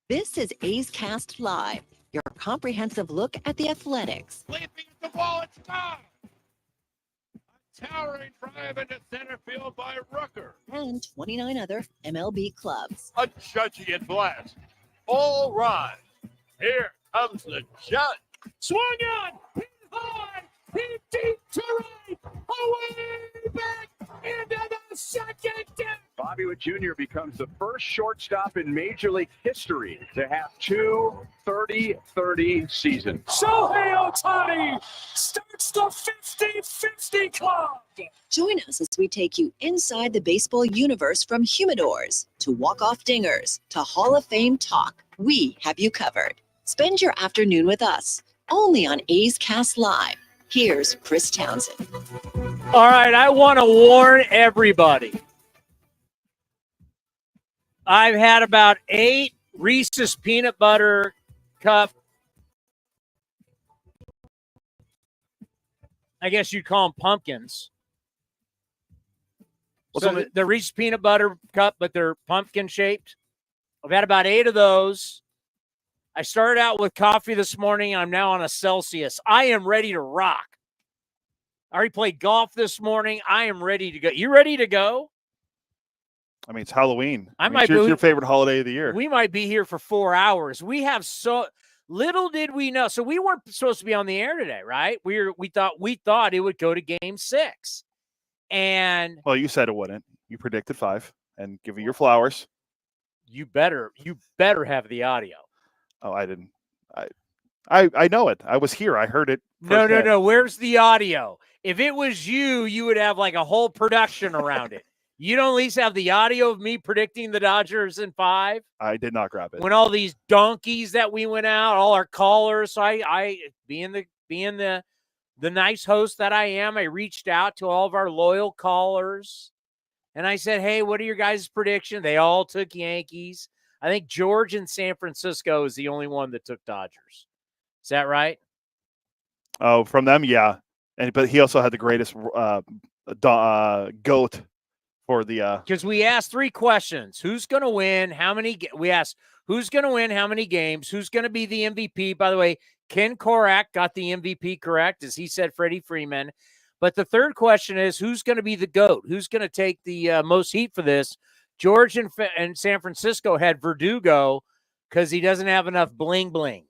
This is A's Cast Live, your comprehensive look at the Athletics. Leaping at the wall, it's gone. A towering drive into center field by Rooker. And 29 other MLB clubs. A judging blast. All rise. Here comes the judge. Swung on. Hit high. Hit deep to right. Away back into the second deck. Bobby Witt Jr. becomes the first shortstop in Major League history to have two 30-30 seasons. Shohei Ohtani starts the 50-50 club. Join us as we take you inside the baseball universe, from humidors to walk-off dingers to Hall of Fame talk. We have you covered. Spend your afternoon with us, only on A's Cast Live. Here's Chris Townsend. All right, I want to warn everybody. I've had about 8 Reese's peanut butter cup, I guess you'd call them pumpkins. So the Reese's peanut butter cup, but they're pumpkin shaped. I've had about 8 of those. I started out with coffee this morning. I'm now on a Celsius. I am ready to rock. I already played golf this morning. I am ready to go. You ready to go? I mean, it's Halloween. It's your favorite holiday of the year. We might be here for 4 hours. We have so little did we know. So we weren't supposed to be on the air today, right? We thought it would go to Game 6. And well, you said it wouldn't. You predicted 5, and give me your flowers. You better have the audio. Oh, I didn't. I know it. I was here. I heard it. No. Where's the audio? If it was you, you would have like a whole production around it. You don't at least have the audio of me predicting the Dodgers in 5? I did not grab it. When all these donkeys that we went out, all our callers, so I being the nice host that I am, I reached out to all of our loyal callers, and I said, hey, what are your guys' predictions? They all took Yankees. I think George in San Francisco is the only one that took Dodgers. Is that right? Oh, from them, yeah. But he also had the greatest GOAT for the because we asked 3 questions: who's going to win? How many? We asked who's going to win? How many games? Who's going to be the MVP? By the way, Ken Korak got the MVP correct, as he said Freddie Freeman. But the third question is, who's going to be the GOAT? Who's going to take the most heat for this? George and San Francisco had Verdugo because he doesn't have enough bling bling.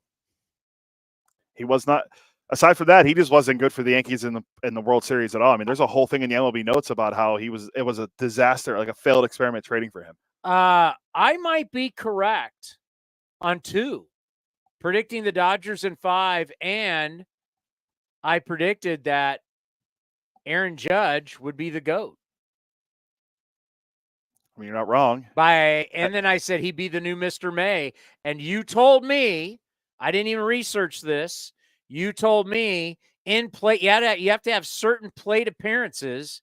He was not. Aside from that, he just wasn't good for the Yankees in the World Series at all. I mean, there's a whole thing in the MLB notes about how it was a disaster, like a failed experiment trading for him. I might be correct on 2, predicting the Dodgers in 5, and I predicted that Aaron Judge would be the GOAT. I mean, you're not wrong. And then I said he'd be the new Mr. May, and you told me, I didn't even research this. You told me in play, you have to have certain plate appearances.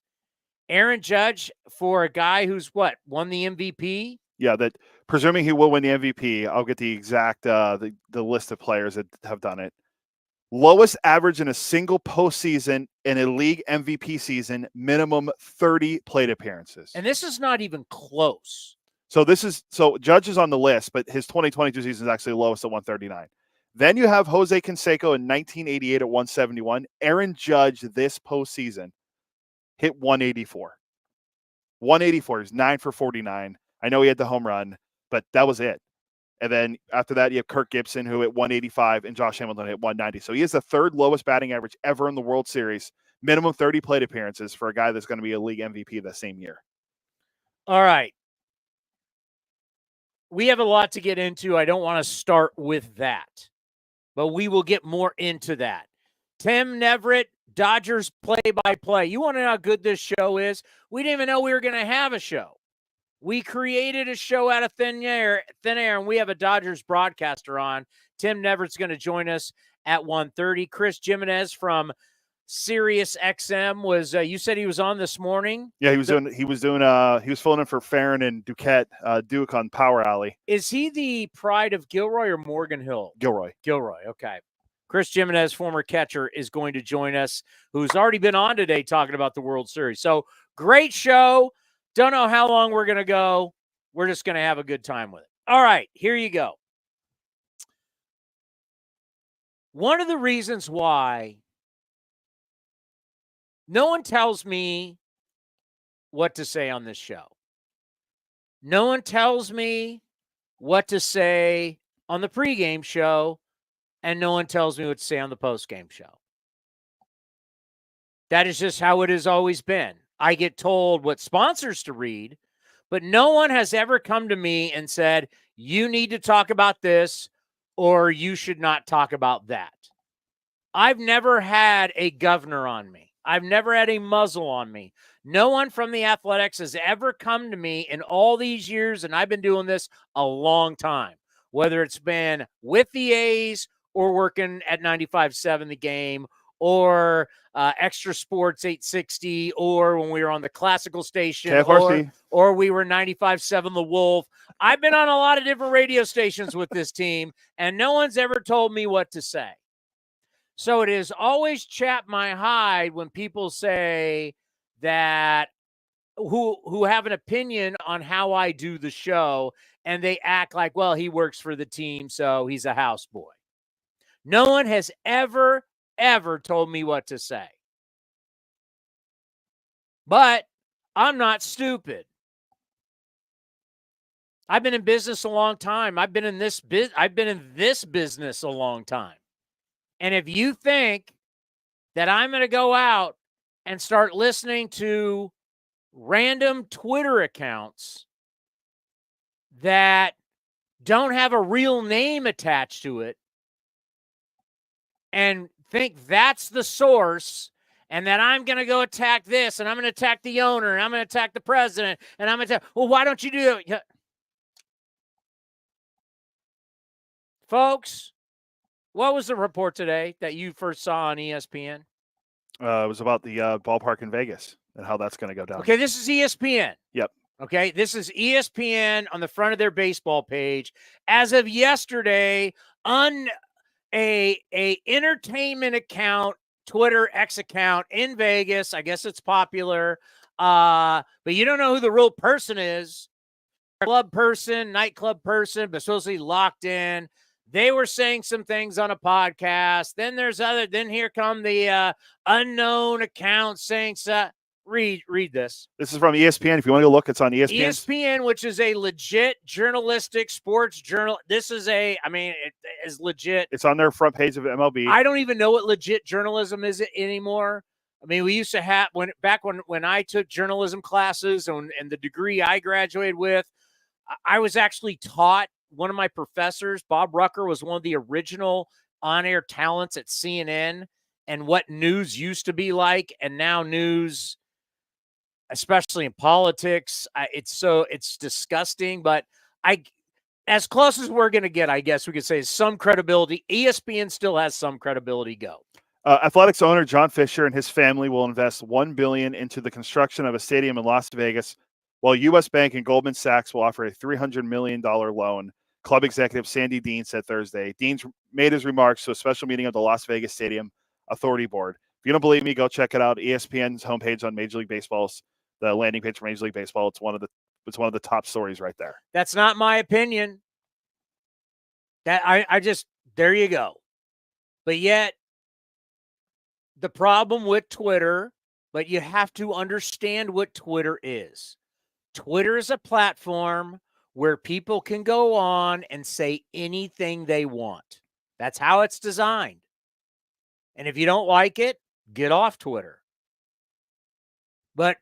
Aaron Judge, for a guy who's won the MVP? Yeah, that presuming he will win the MVP, I'll get the exact the list of players that have done it. Lowest average in a single postseason in a league MVP season, minimum 30 plate appearances. And this is not even close. So Judge is on the list, but his 2022 season is actually lowest at 139. Then you have Jose Canseco in 1988 at 171. Aaron Judge this postseason hit 184. 184. He's 9 for 49. I know he had the home run, but that was it. And then after that, you have Kirk Gibson, who hit 185, and Josh Hamilton hit 190. So he has the 3rd lowest batting average ever in the World Series. Minimum 30 plate appearances for a guy that's going to be a league MVP the same year. All right. We have a lot to get into. I don't want to start with that, but we will get more into that. Tim Neverett, Dodgers play-by-play. You want to know how good this show is? We didn't even know we were going to have a show. We created a show out of thin air, and we have a Dodgers broadcaster on. Tim Neverett's going to join us at 1:30. Chris Gimenez from Sirius XM was. You said he was on this morning. Yeah, he was filling in for Farron and Duke on Power Alley. Is he the pride of Gilroy or Morgan Hill? Gilroy. Okay. Chris Gimenez, former catcher, is going to join us, who's already been on today talking about the World Series. So great show. Don't know how long we're going to go. We're just going to have a good time with it. All right, here you go. One of the reasons why no one tells me what to say on this show. No one tells me what to say on the pregame show, and no one tells me what to say on the postgame show. That is just how it has always been. I get told what sponsors to read, but no one has ever come to me and said, you need to talk about this or you should not talk about that. I've never had a governor on me. I've never had a muzzle on me. No one from the Athletics has ever come to me in all these years, and I've been doing this a long time, whether it's been with the A's or working at 95.7 The Game or Extra Sports 860 or when we were on the classical station or we were 95.7 The Wolf. I've been on a lot of different radio stations with this team, and no one's ever told me what to say. So it is always chapped my hide when people say that who have an opinion on how I do the show, and they act like, well, he works for the team, so he's a houseboy. No one has ever told me what to say. But I'm not stupid. I've been in business a long time. I've been in this business a long time. And if you think that I'm going to go out and start listening to random Twitter accounts that don't have a real name attached to it and think that's the source and that I'm going to go attack this and I'm going to attack the owner and I'm going to attack the president and I'm going to well, why don't you do it? Folks, what was the report today that you first saw on ESPN? It was about the ballpark in Vegas and how that's going to go down. Okay, this is ESPN. Yep. Okay, this is ESPN on the front of their baseball page. As of yesterday, on a entertainment account, Twitter X account in Vegas. I guess it's popular, but you don't know who the real person is. Club person, nightclub person, but supposedly locked in. They were saying some things on a podcast. Then then here come the unknown account saying so. Read this. This is from ESPN. If you want to go look, it's on ESPN. ESPN, which is a legit journalistic sports journal. This is it is legit. It's on their front page of MLB. I don't even know what legit journalism is anymore. I mean, we used to have when I took journalism classes and the degree I graduated with, I was actually taught. One of my professors, Bob Rucker, was one of the original on-air talents at CNN and what news used to be like. And now news, especially in politics, it's disgusting. But as close as we're going to get, I guess we could say, is some credibility. ESPN still has some credibility. Go. Athletics owner John Fisher and his family will invest $1 billion into the construction of a stadium in Las Vegas, while U.S. Bank and Goldman Sachs will offer a $300 million loan. Club executive Sandy Dean said Thursday. Dean made his remarks to a special meeting of the Las Vegas Stadium Authority Board. If you don't believe me, go check it out. ESPN's homepage on Major League Baseball's the landing page for Major League Baseball. It's one of the top stories right there. That's not my opinion. That I just there you go. But yet the problem with Twitter, but you have to understand what Twitter is. Twitter is a platform where people can go on and say anything they want. That's how it's designed. And if you don't like it, get off Twitter. But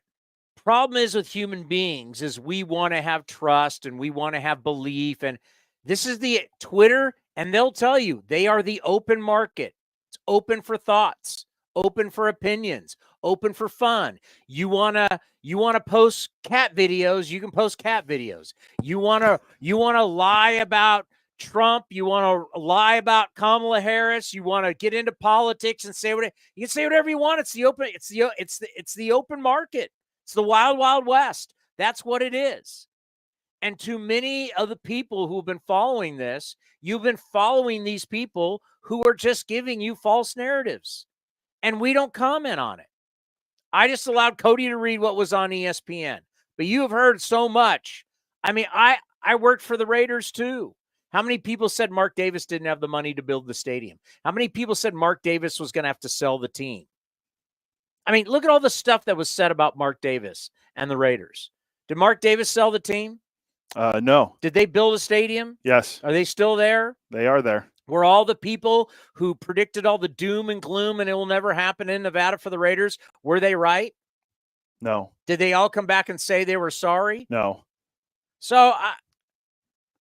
problem is with human beings is we want to have trust and we want to have belief. And this is the Twitter, and they'll tell you they are the open market. It's open for thoughts, open for opinions, open for fun. You want to post cat videos, you can post cat videos. You want to lie about Trump, you want to lie about Kamala Harris, you want to get into politics and say you can say whatever you want. It's the open market. It's the wild, wild west. That's what it is. And to many of the people who have been following this, you've been following these people who are just giving you false narratives. And we don't comment on it. I just allowed Cody to read what was on ESPN. But you have heard so much. I mean, I worked for the Raiders too. How many people said Mark Davis didn't have the money to build the stadium? How many people said Mark Davis was going to have to sell the team? I mean, look at all the stuff that was said about Mark Davis and the Raiders. Did Mark Davis sell the team? No. Did they build a stadium? Yes. Are they still there? They are there. Were all the people who predicted all the doom and gloom and it will never happen in Nevada for the Raiders, were they right? No. Did they all come back and say they were sorry? No. So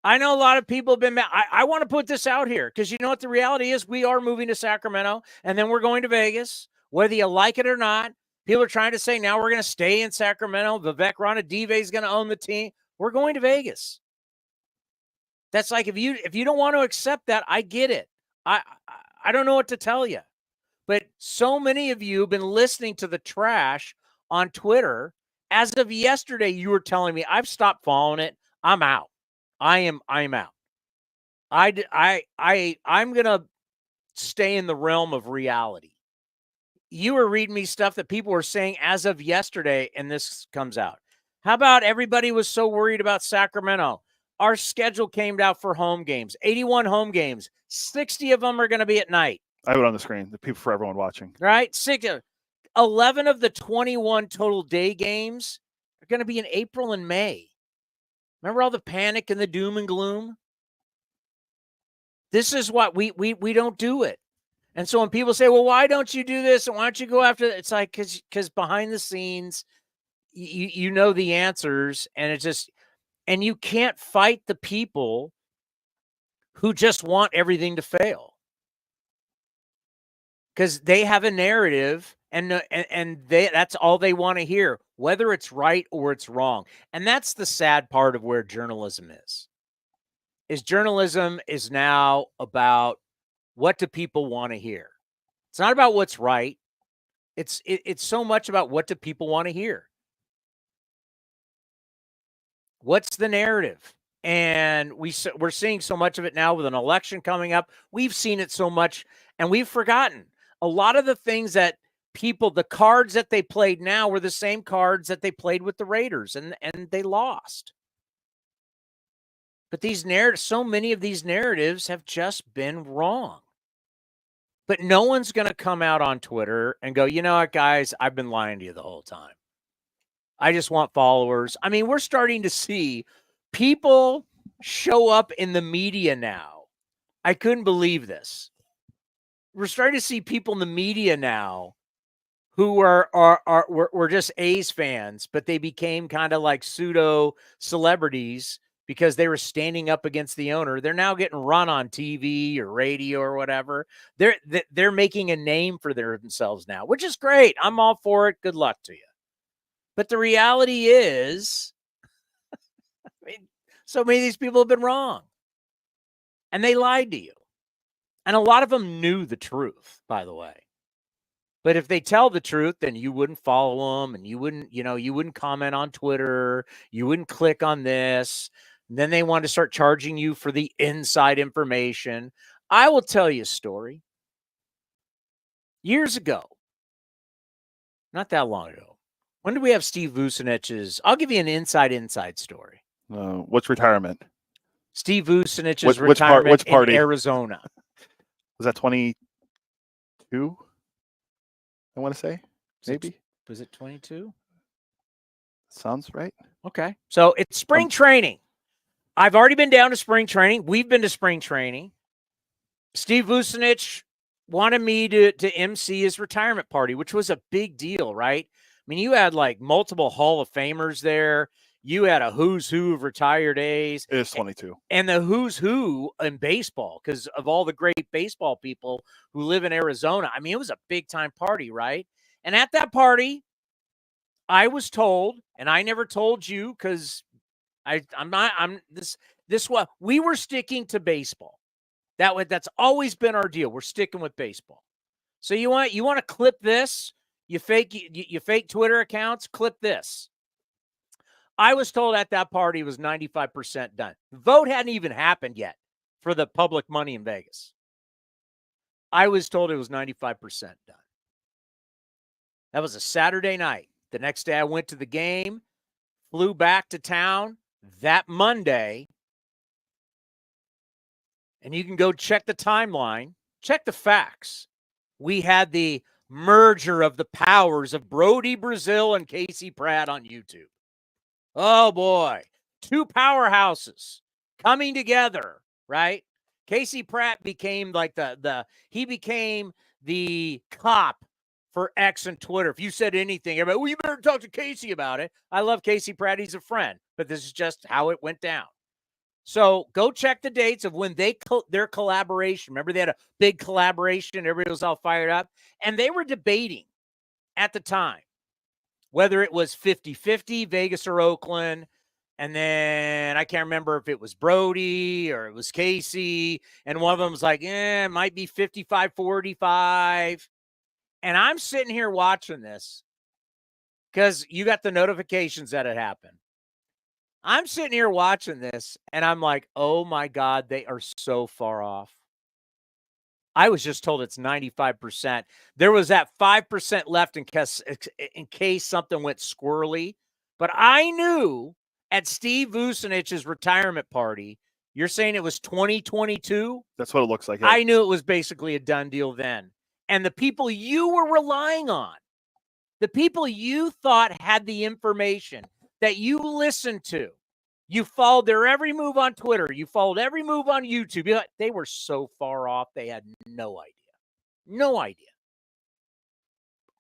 I know a lot of people have been mad. I want to put this out here because you know what the reality is? We are moving to Sacramento and then we're going to Vegas, whether you like it or not. People are trying to say now we're going to stay in Sacramento. Vivek Ranadive is going to own the team. We're going to Vegas. That's like if you don't want to accept that, I get it. I don't know what to tell you. But so many of you have been listening to the trash on Twitter. As of yesterday, you were telling me I've stopped following it. I'm out. I'm out. I'm going to stay in the realm of reality. You were reading me stuff that people were saying as of yesterday, and this comes out. How about everybody was so worried about Sacramento? Our schedule came out for home games, 81 home games. 60 of them are going to be at night. I have it on the screen. The people for everyone watching. Right? 11 of the 21 total day games are going to be in April and May. Remember all the panic and the doom and gloom? This is what we don't do it. And so when people say, well, why don't you do this? And why don't you go after it? It's like, because behind the scenes, you know the answers. And it's just, and you can't fight the people who just want everything to fail. Because they have a narrative and that's all they want to hear, whether it's right or it's wrong. And that's the sad part of where journalism is journalism is now about what do people want to hear. It's not about what's right. It's so much about what do people want to hear. What's the narrative? And we're seeing so much of it now with an election coming up. We've seen it so much and we've forgotten. A lot of the things that the cards that they played now were the same cards that they played with the Raiders and they lost. But these narratives, so many of these narratives have just been wrong. But no one's going to come out on Twitter and go, you know what, guys, I've been lying to you the whole time. I just want followers. I mean, we're starting to see people show up in the media now. I couldn't believe this. We're starting to see people in the media now who were just A's fans, but they became kind of like pseudo celebrities because they were standing up against the owner. They're now getting run on TV or radio or whatever. They're making a name for themselves now, which is great. I'm all for it. Good luck to you. But the reality is, I mean, so many of these people have been wrong. And they lied to you. And a lot of them knew the truth, by the way. But if they tell the truth, then you wouldn't follow them and you wouldn't comment on Twitter. You wouldn't click on this. And then they want to start charging you for the inside information. I will tell you a story. Years ago, not that long ago, when did we have Steve Vucinich's? I'll give you an inside story. What's retirement? Steve Vucinich's retirement which party? in Arizona. Was that 22? I want to say, maybe. Was it 22? Sounds right. Okay. So it's spring training. I've already been down to spring training. We've been to spring training. Steve Vucinich wanted me to MC his retirement party, which was a big deal, right? I mean, you had like multiple Hall of Famers there. You had a who's who of retired A's. It is 22. And the who's who in baseball, because of all the great baseball people who live in Arizona. I mean, it was a big time party, right? And at that party, I was told, and I never told you because we were sticking to baseball. That's always been our deal. We're sticking with baseball. So you want to clip this? You fake Twitter accounts, clip this. I was told at that party it was 95% done. The vote hadn't even happened yet for the public money in Vegas. I was told it was 95% done. That was a Saturday night. The next day I went to the game, flew back to town. That Monday, and you can go check the timeline, check the facts. We had the merger of the powers of Brody Brazil and Casey Pratt on YouTube. Oh boy, two powerhouses coming together, right? Casey Pratt became like he became the cop for X and Twitter. If you said anything, everybody, well, you better talk to Casey about it. I love Casey Pratt. He's a friend, but this is just how it went down. So go check the dates of when their collaboration. Remember, they had a big collaboration. Everybody was all fired up. And they were debating at the time whether it was 50-50, Vegas or Oakland. And then I can't remember if it was Brody or it was Casey. And one of them was like, it might be 55-45. And I'm sitting here watching this because you got the notifications that it happened. I'm sitting here watching this, and I'm like, oh, my God, they are so far off. I was just told it's 95%. There was that 5% left in case something went squirrely. But I knew at Steve Vucinich's retirement party, you're saying it was 2022? That's what it looks like. Yeah. I knew it was basically a done deal then. And the people you were relying on, the people you thought had the information that you listened to, you followed their every move on Twitter, you followed every move on YouTube. They were so far off, they had no idea. No idea.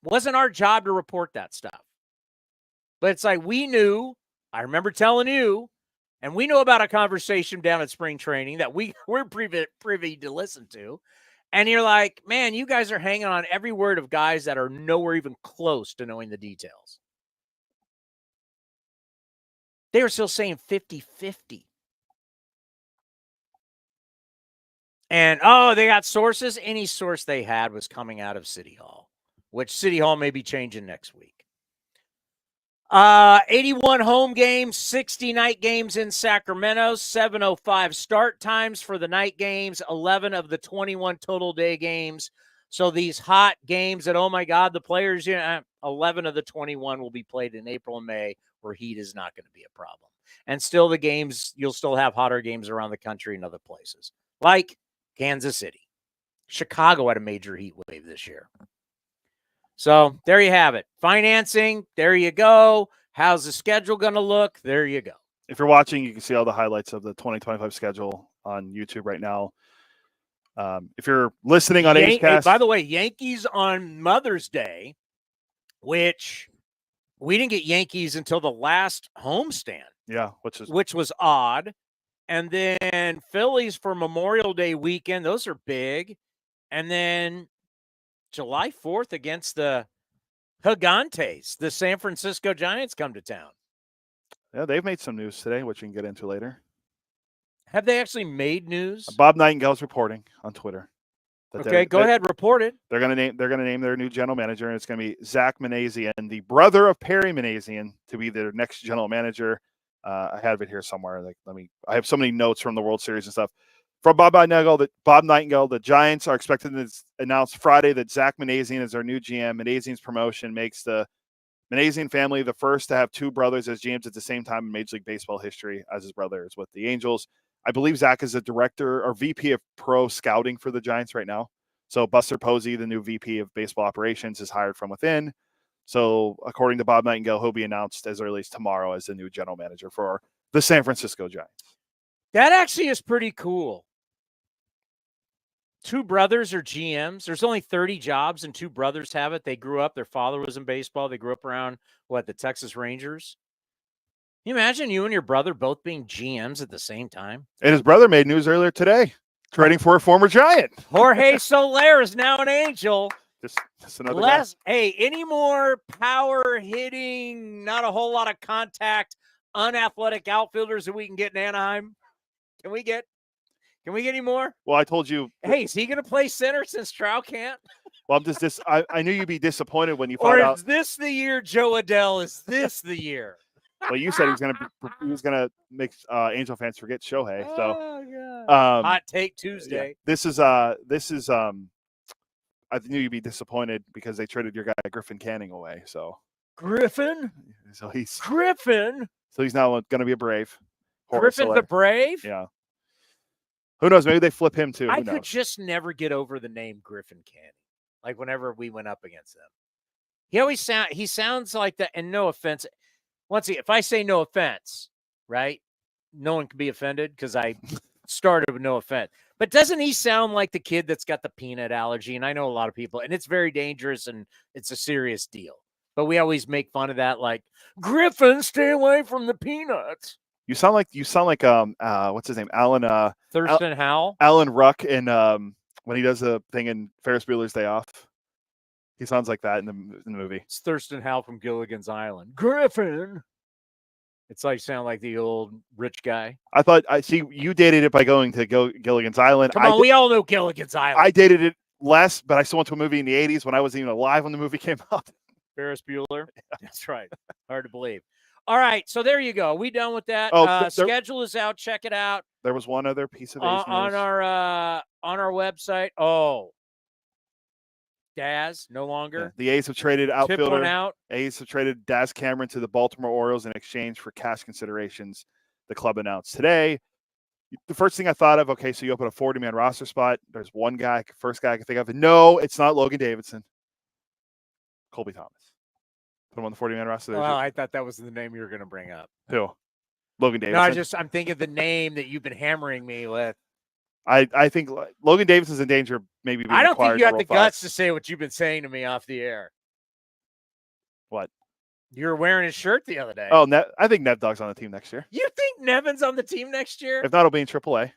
Wasn't our job to report that stuff. But it's like we knew, I remember telling you, and we know about a conversation down at spring training that we're privy to listen to. And you're like, man, you guys are hanging on every word of guys that are nowhere even close to knowing the details. They were still saying 50-50. And, they got sources. Any source they had was coming out of City Hall, which City Hall may be changing next week. 81 home games, 60 night games in Sacramento, 7:05 start times for the night games, 11 of the 21 total day games. So these hot games that, oh my God, the players, 11 of the 21 will be played in April and May, where heat is not going to be a problem. And still the games, you'll still have hotter games around the country and other places, like Kansas City. Chicago had a major heat wave this year. So there you have it. Financing, there you go. How's the schedule going to look? There you go. If you're watching, you can see all the highlights of the 2025 schedule on YouTube right now. If you're listening on HCast. Hey, by the way, Yankees on Mother's Day, which we didn't get Yankees until the last homestand. Yeah, which was odd. And then Phillies for Memorial Day weekend. Those are big. And then July 4th against the Gigantes, the San Francisco Giants come to town. Yeah, they've made some news today, which we can get into later. Have they actually made news? Bob Nightingale's reporting on Twitter. Okay, go ahead, report it. They're gonna name their new general manager, and it's gonna be Zach Manazian, the brother of Perry Manazian, to be their next general manager. I have it here somewhere. I have so many notes from the World Series and stuff. From Bob Nightingale, the Giants are expected to announce Friday that Zach Manazian is their new GM. Manazian's promotion makes the Manazian family the first to have two brothers as GMs at the same time in Major League Baseball history, as his brother is with the Angels. I believe Zach is a director or VP of pro scouting for the Giants right now. So Buster Posey, the new VP of baseball operations, is hired from within. So according to Bob Nightingale, he'll be announced as early as tomorrow as the new general manager for the San Francisco Giants. That actually is pretty cool. Two brothers are GMs. There's only 30 jobs and two brothers have it. They grew up, their father was in baseball. They grew up around, the Texas Rangers. Can you imagine you and your brother both being GMs at the same time? And his brother made news earlier today, trading for a former Giant. Jorge Soler is now an Angel. Just another guy. Hey, any more power hitting, not a whole lot of contact, unathletic outfilders that we can get in Anaheim? Can we get any more? Well, I told you. Hey, is he going to play center since Trout can't? Well, I'm just I knew you'd be disappointed when you found out. Or is this the year, Joe Adell? Is this the year? Well, you said he was gonna make Angel fans forget Shohei. So, hot take Tuesday. Yeah. This is I knew you'd be disappointed because they traded your guy Griffin Canning away. So Griffin. So he's Griffin. So he's now going to be a Brave. Griffin's a Brave. Yeah. Who knows? Maybe they flip him too. Who I knows? could just never get over the name Griffin Canning. Like whenever we went up against them, he sounds like that. And no offense, once again, if I say no offense, right? No one can be offended because I started with no offense. But doesn't he sound like the kid that's got the peanut allergy? And I know a lot of people, and it's very dangerous and it's a serious deal. But we always make fun of that, like Griffin, stay away from the peanuts. You sound like what's his name? Alan Thurston Howell. Alan Ruck in when he does the thing in Ferris Bueller's Day Off. He sounds like that in the movie. It's Thurston Howell from Gilligan's Island. Griffin. It's like sound like the old rich guy. I see you dated it by going to Gilligan's Island. Come on, we all know Gilligan's Island. I dated it less, but I still went to a movie in the 80s when I wasn't even alive when the movie came out. Ferris Bueller. That's right. Hard to believe. All right, so there you go. We done with that. Schedule is out. Check it out. There was one other piece of A's on our website. Oh, Daz no longer. Yeah, the A's have traded outfielder. Tip one out. A's have traded Daz Cameron to the Baltimore Orioles in exchange for cash considerations. The club announced today. The first thing I thought of, okay, so you open a 40-man roster spot. There's one guy, first guy I can think of. No, it's not Logan Davidson. Colby Thomas. Put him on the 40-man roster. Well, I thought that was the name you were going to bring up. Who? Logan Davidson. No, I'm thinking the name that you've been hammering me with. I think Logan Davidson's in danger of maybe being I don't think you have the guts to to say what you've been saying to me off the air. What? You were wearing his shirt the other day. Oh, I think Nev Dog's on the team next year. You think Nevin's on the team next year? If not, it'll be in AAA. Okay.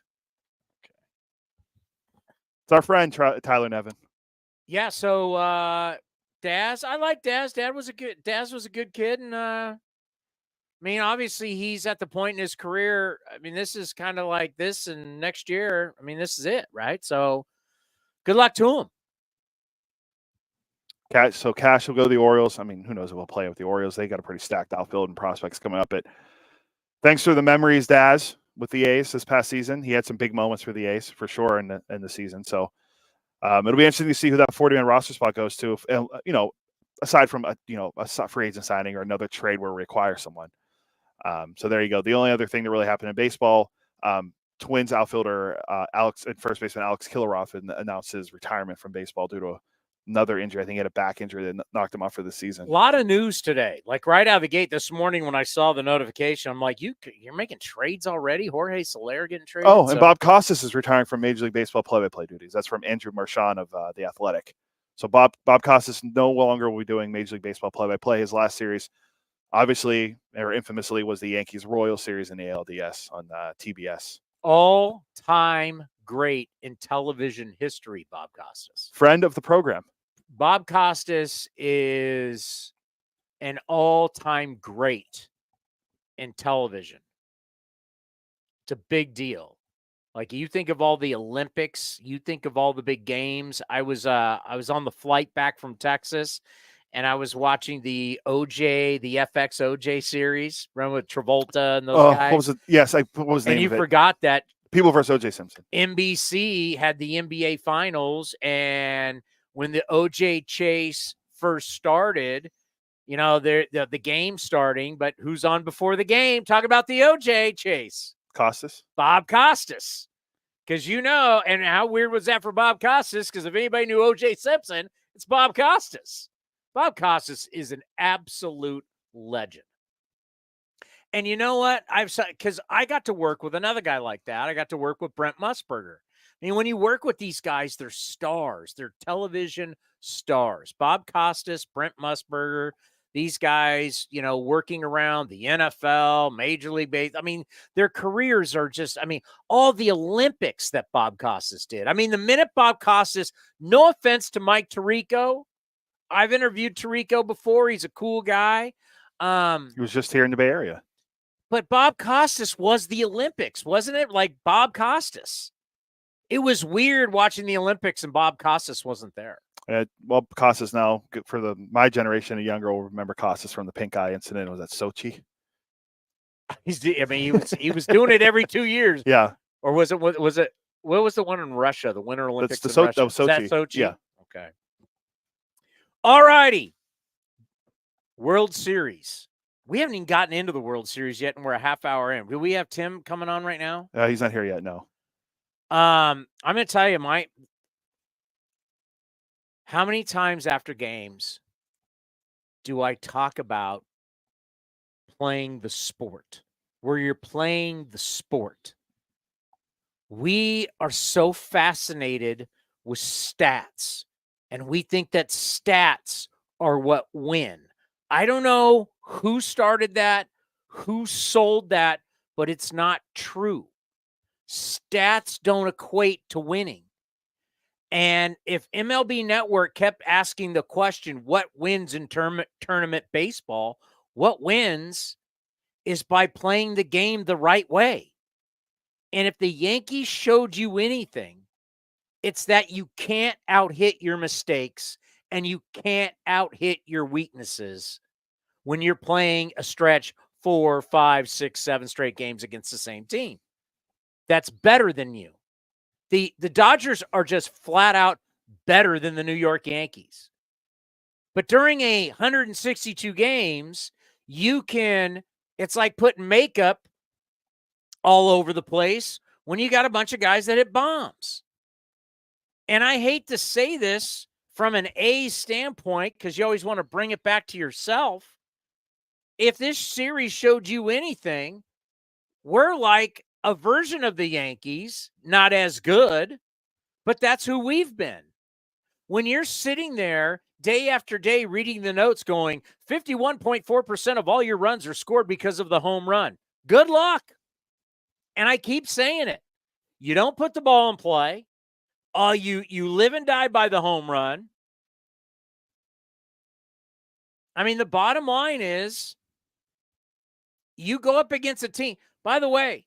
It's our friend Tyler Nevin. Yeah, so Daz, I like Daz. Daz was a good kid, and I mean, obviously, he's at the point in his career. I mean, this is kind of like this, and next year, I mean, this is it, right? So, good luck to him. So Cash will go to the Orioles. I mean, who knows if we'll play with the Orioles? They got a pretty stacked outfield and prospects coming up. But thanks for the memories, Daz, with the A's this past season. He had some big moments for the A's for sure in the season. So it'll be interesting to see who that 40-man roster spot goes to. Aside from a free agent signing or another trade where we acquire someone. So there you go. The only other thing that really happened in baseball, Twins outfielder first baseman Alex Killaroff announced his retirement from baseball due to another injury. I think he had a back injury that knocked him off for the season. A lot of news today. Like right out of the gate this morning when I saw the notification, I'm like, you're making trades already? Jorge Soler getting traded? Oh, and Bob Costas is retiring from Major League Baseball play-by-play duties. That's from Andrew Marchand of The Athletic. So Bob Costas no longer will be doing Major League Baseball play-by-play. His last series, obviously, or infamously, was the Yankees-Royals series in the ALDS on TBS. All-time great in television history, Bob Costas. Friend of the program. Bob Costas is an all-time great in television. It's a big deal. Like you think of all the Olympics, you think of all the big games. I was on the flight back from Texas, and I was watching the FX OJ series, run with Travolta and those guys. What was it? Yes, what was the name and you of it? forgot that People versus O.J. Simpson. NBC had the NBA Finals, and when the OJ chase first started, the game starting, but who's on before the game? Talk about the OJ chase. Costas. Bob Costas. Because and how weird was that for Bob Costas? Because if anybody knew OJ Simpson, it's Bob Costas. Bob Costas is an absolute legend. And you know what? Because I got to work with another guy like that. I got to work with Brent Musburger. I mean, when you work with these guys, they're stars. They're television stars. Bob Costas, Brent Musburger, these guys, working around the NFL, Major League Baseball. I mean, their careers are just, all the Olympics that Bob Costas did. I mean, the minute Bob Costas, no offense to Mike Tirico. I've interviewed Tirico before. He's a cool guy. He was just here in the Bay Area. But Bob Costas was the Olympics, wasn't it? Like Bob Costas. It was weird watching the Olympics and Bob Costas wasn't there. Well, Costas now, for my generation and younger, will remember Costas from the pink eye incident. Was that Sochi? He was doing it every 2 years. Yeah. Or was it? What was the one in Russia? The Winter Olympics in Russia? That was Sochi. Is that Sochi? Yeah. Okay. All righty. World Series. We haven't even gotten into the World Series yet, and we're a half hour in. Do we have Tim coming on right now? He's not here yet, no. I'm going to tell you, how many times after games do I talk about playing the sport, where you're playing the sport? We are so fascinated with stats, and we think that stats are what win. I don't know who started that, who sold that, but it's not true. Stats don't equate to winning. And if MLB Network kept asking the question, what wins in tournament baseball? What wins is by playing the game the right way. And if the Yankees showed you anything, it's that you can't out-hit your mistakes and you can't out-hit your weaknesses when you're playing a stretch 4, 5, 6, 7 straight games against the same team that's better than you. The Dodgers are just flat out better than the New York Yankees. But during 162 games, it's like putting makeup all over the place when you got a bunch of guys that hit bombs. And I hate to say this from an A standpoint, because you always want to bring it back to yourself. If this series showed you anything, we're like a version of the Yankees, not as good, but that's who we've been. When you're sitting there day after day reading the notes going, 51.4% of all your runs are scored because of the home run. Good luck. And I keep saying it. You don't put the ball in play. You live and die by the home run. I mean, the bottom line is you go up against a team. By the way,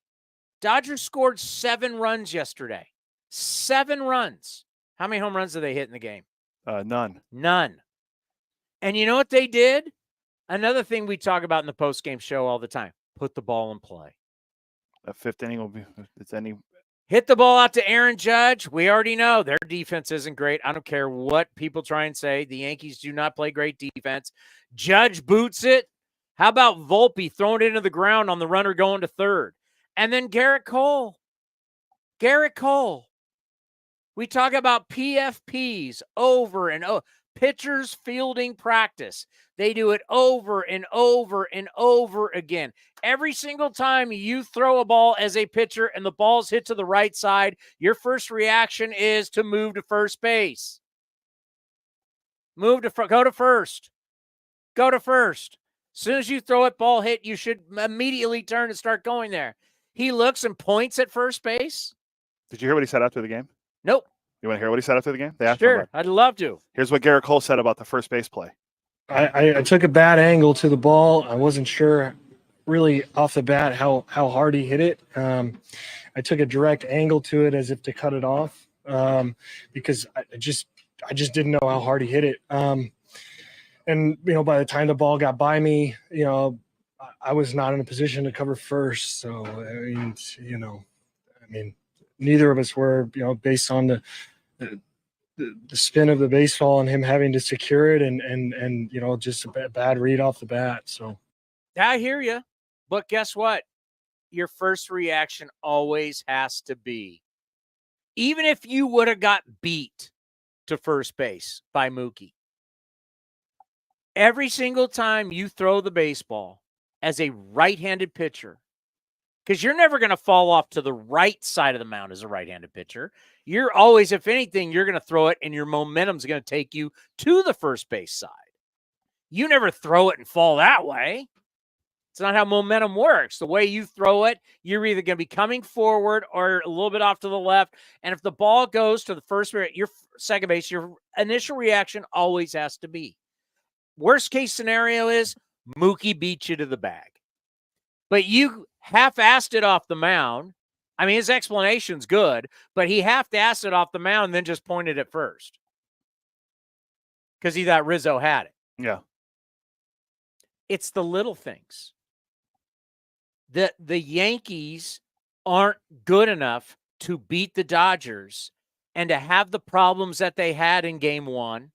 Dodgers scored 7 runs yesterday. 7 runs. How many home runs did they hit in the game? None. And you know what they did? Another thing we talk about in the postgame show all the time. Put the ball in play. That 5th inning will be, if it's any. Hit the ball out to Aaron Judge. We already know their defense isn't great. I don't care what people try and say. The Yankees do not play great defense. Judge boots it. How about Volpe throwing it into the ground on the runner going to third? And then Garrett Cole. We talk about PFPs over and over. Pitchers fielding practice. They do it over and over and over again. Every single time you throw a ball as a pitcher and the ball's hit to the right side, your first reaction is to move to first base. Go to first. As soon as you throw it, ball hit, you should immediately turn and start going there. He looks and points at first base. Did you hear what he said after the game? Nope. You want to hear what he said after the game? They asked him Sure, about it. I'd love to. Here's what Garrett Cole said about the first base play. I took a bad angle to the ball. I wasn't sure really off the bat how hard he hit it. I took a direct angle to it as if to cut it off because I just didn't know how hard he hit it. And, by the time the ball got by me, I was not in a position to cover first. So, neither of us were, based on the spin of the baseball and him having to secure it and just a bad read off the bat. So I hear you. But guess what? Your first reaction always has to be, even if you would have got beat to first base by Mookie, every single time you throw the baseball as a right-handed pitcher, because you're never going to fall off to the right side of the mound as a right-handed pitcher. You're always, if anything, you're going to throw it and your momentum's going to take you to the first base side. You never throw it and fall that way. It's not how momentum works. The way you throw it, you're either going to be coming forward or a little bit off to the left. And if the ball goes to the first base, your second base, your initial reaction always has to be. Worst case scenario is Mookie beats you to the bag. But you half-assed it off the mound. I mean, his explanation's good, but he half-assed it off the mound and then just pointed at first because he thought Rizzo had it. Yeah. It's the little things. The Yankees aren't good enough to beat the Dodgers and to have the problems that they had in Game 1,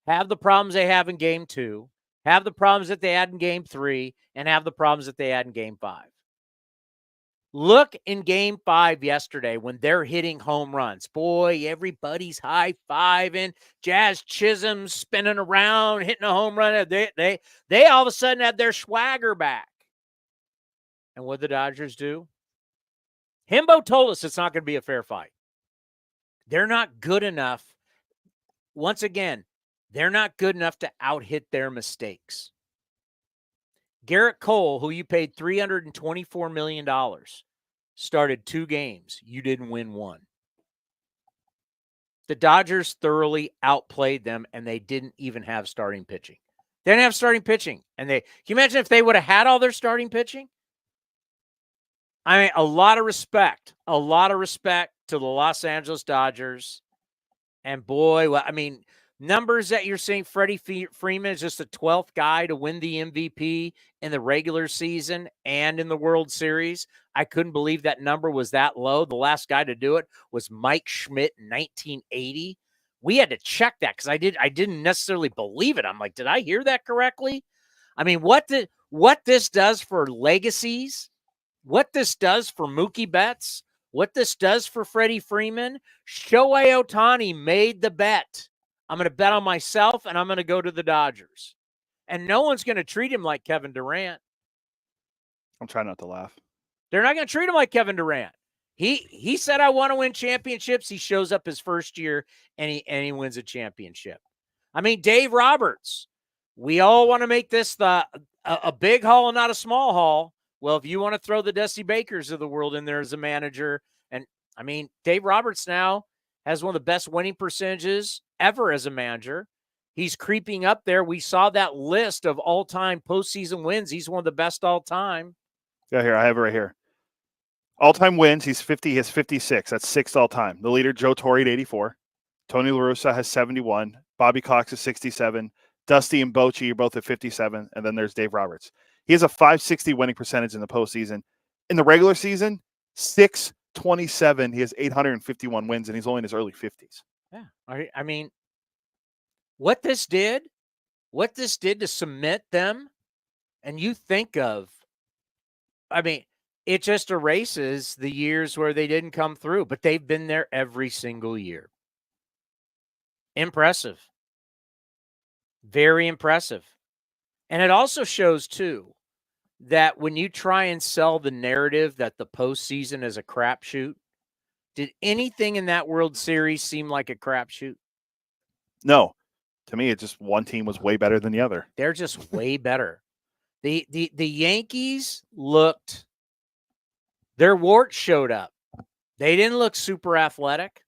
have the problems they have in Game 2, have the problems that they had in Game 3, and have the problems that they had in Game 5. Look in Game 5 yesterday when they're hitting home runs. Boy, everybody's high-fiving. Jazz Chisholm spinning around, hitting a home run. They all of a sudden had their swagger back. And what did the Dodgers do? Himbo told us it's not going to be a fair fight. They're not good enough. Once again, they're not good enough to out-hit their mistakes. Garrett Cole, who you paid $324 million, started 2 games. You didn't win 1. The Dodgers thoroughly outplayed them, and they didn't even have starting pitching. They didn't have starting pitching. And can you imagine if they would have had all their starting pitching? I mean, a lot of respect to the Los Angeles Dodgers. And boy, well, I mean, numbers that you're seeing, Freddie Freeman is just the 12th guy to win the MVP in the regular season and in the World Series. I couldn't believe that number was that low. The last guy to do it was Mike Schmidt in 1980. We had to check that because I didn't necessarily believe it. I'm like, did I hear that correctly? I mean, what this does for legacies, what this does for Mookie Betts, what this does for Freddie Freeman, Shohei Ohtani made the bet. I'm going to bet on myself, and I'm going to go to the Dodgers. And no one's going to treat him like Kevin Durant. I'm trying not to laugh. They're not going to treat him like Kevin Durant. He said, I want to win championships. He shows up his first year, and he wins a championship. I mean, Dave Roberts, we all want to make this a big haul and not a small haul. Well, if you want to throw the Dusty Bakers of the world in there as a manager, and I mean, Dave Roberts now has one of the best winning percentages ever as a manager. He's creeping up there. We saw that list of all-time postseason wins. He's one of the best all-time. Yeah, here, I have it right here. All-time wins, he's 50. He has 56. That's 6th all-time. The leader, Joe Torre, at 84. Tony La Russa has 71. Bobby Cox is 67. Dusty and Bochy are both at 57. And then there's Dave Roberts. He has a .560 winning percentage in the postseason. In the regular season, 627. He has 851 wins, and he's only in his early 50s. Yeah. I mean, what this did to cement them, and you think of, I mean, it just erases the years where they didn't come through, but they've been there every single year. Impressive. Very impressive. And it also shows, too, that when you try and sell the narrative that the postseason is a crapshoot, did anything in that World Series seem like a crapshoot? No. To me, it just one team was way better than the other. They're just way better. The Yankees looked, their warts showed up. They didn't look super athletic.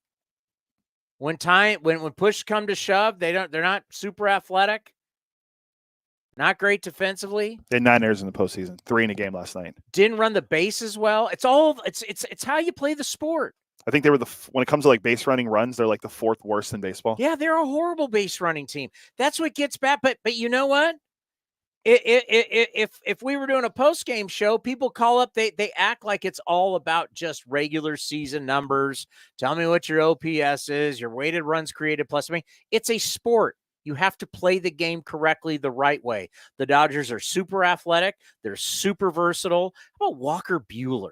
When push come to shove, they're not super athletic. Not great defensively. They had 9 errors in the postseason, 3 in a game last night. Didn't run the bases well. It's how you play the sport. I think they were when it comes to like base running runs, they're like the 4th worst in baseball. Yeah, they're a horrible base running team. That's what gets bad. But you know what? If we were doing a post game show, people call up. They act like it's all about just regular season numbers. Tell me what your OPS is, your weighted runs created plus. I mean, it's a sport. You have to play the game correctly the right way. The Dodgers are super athletic. They're super versatile. How about Walker Buehler?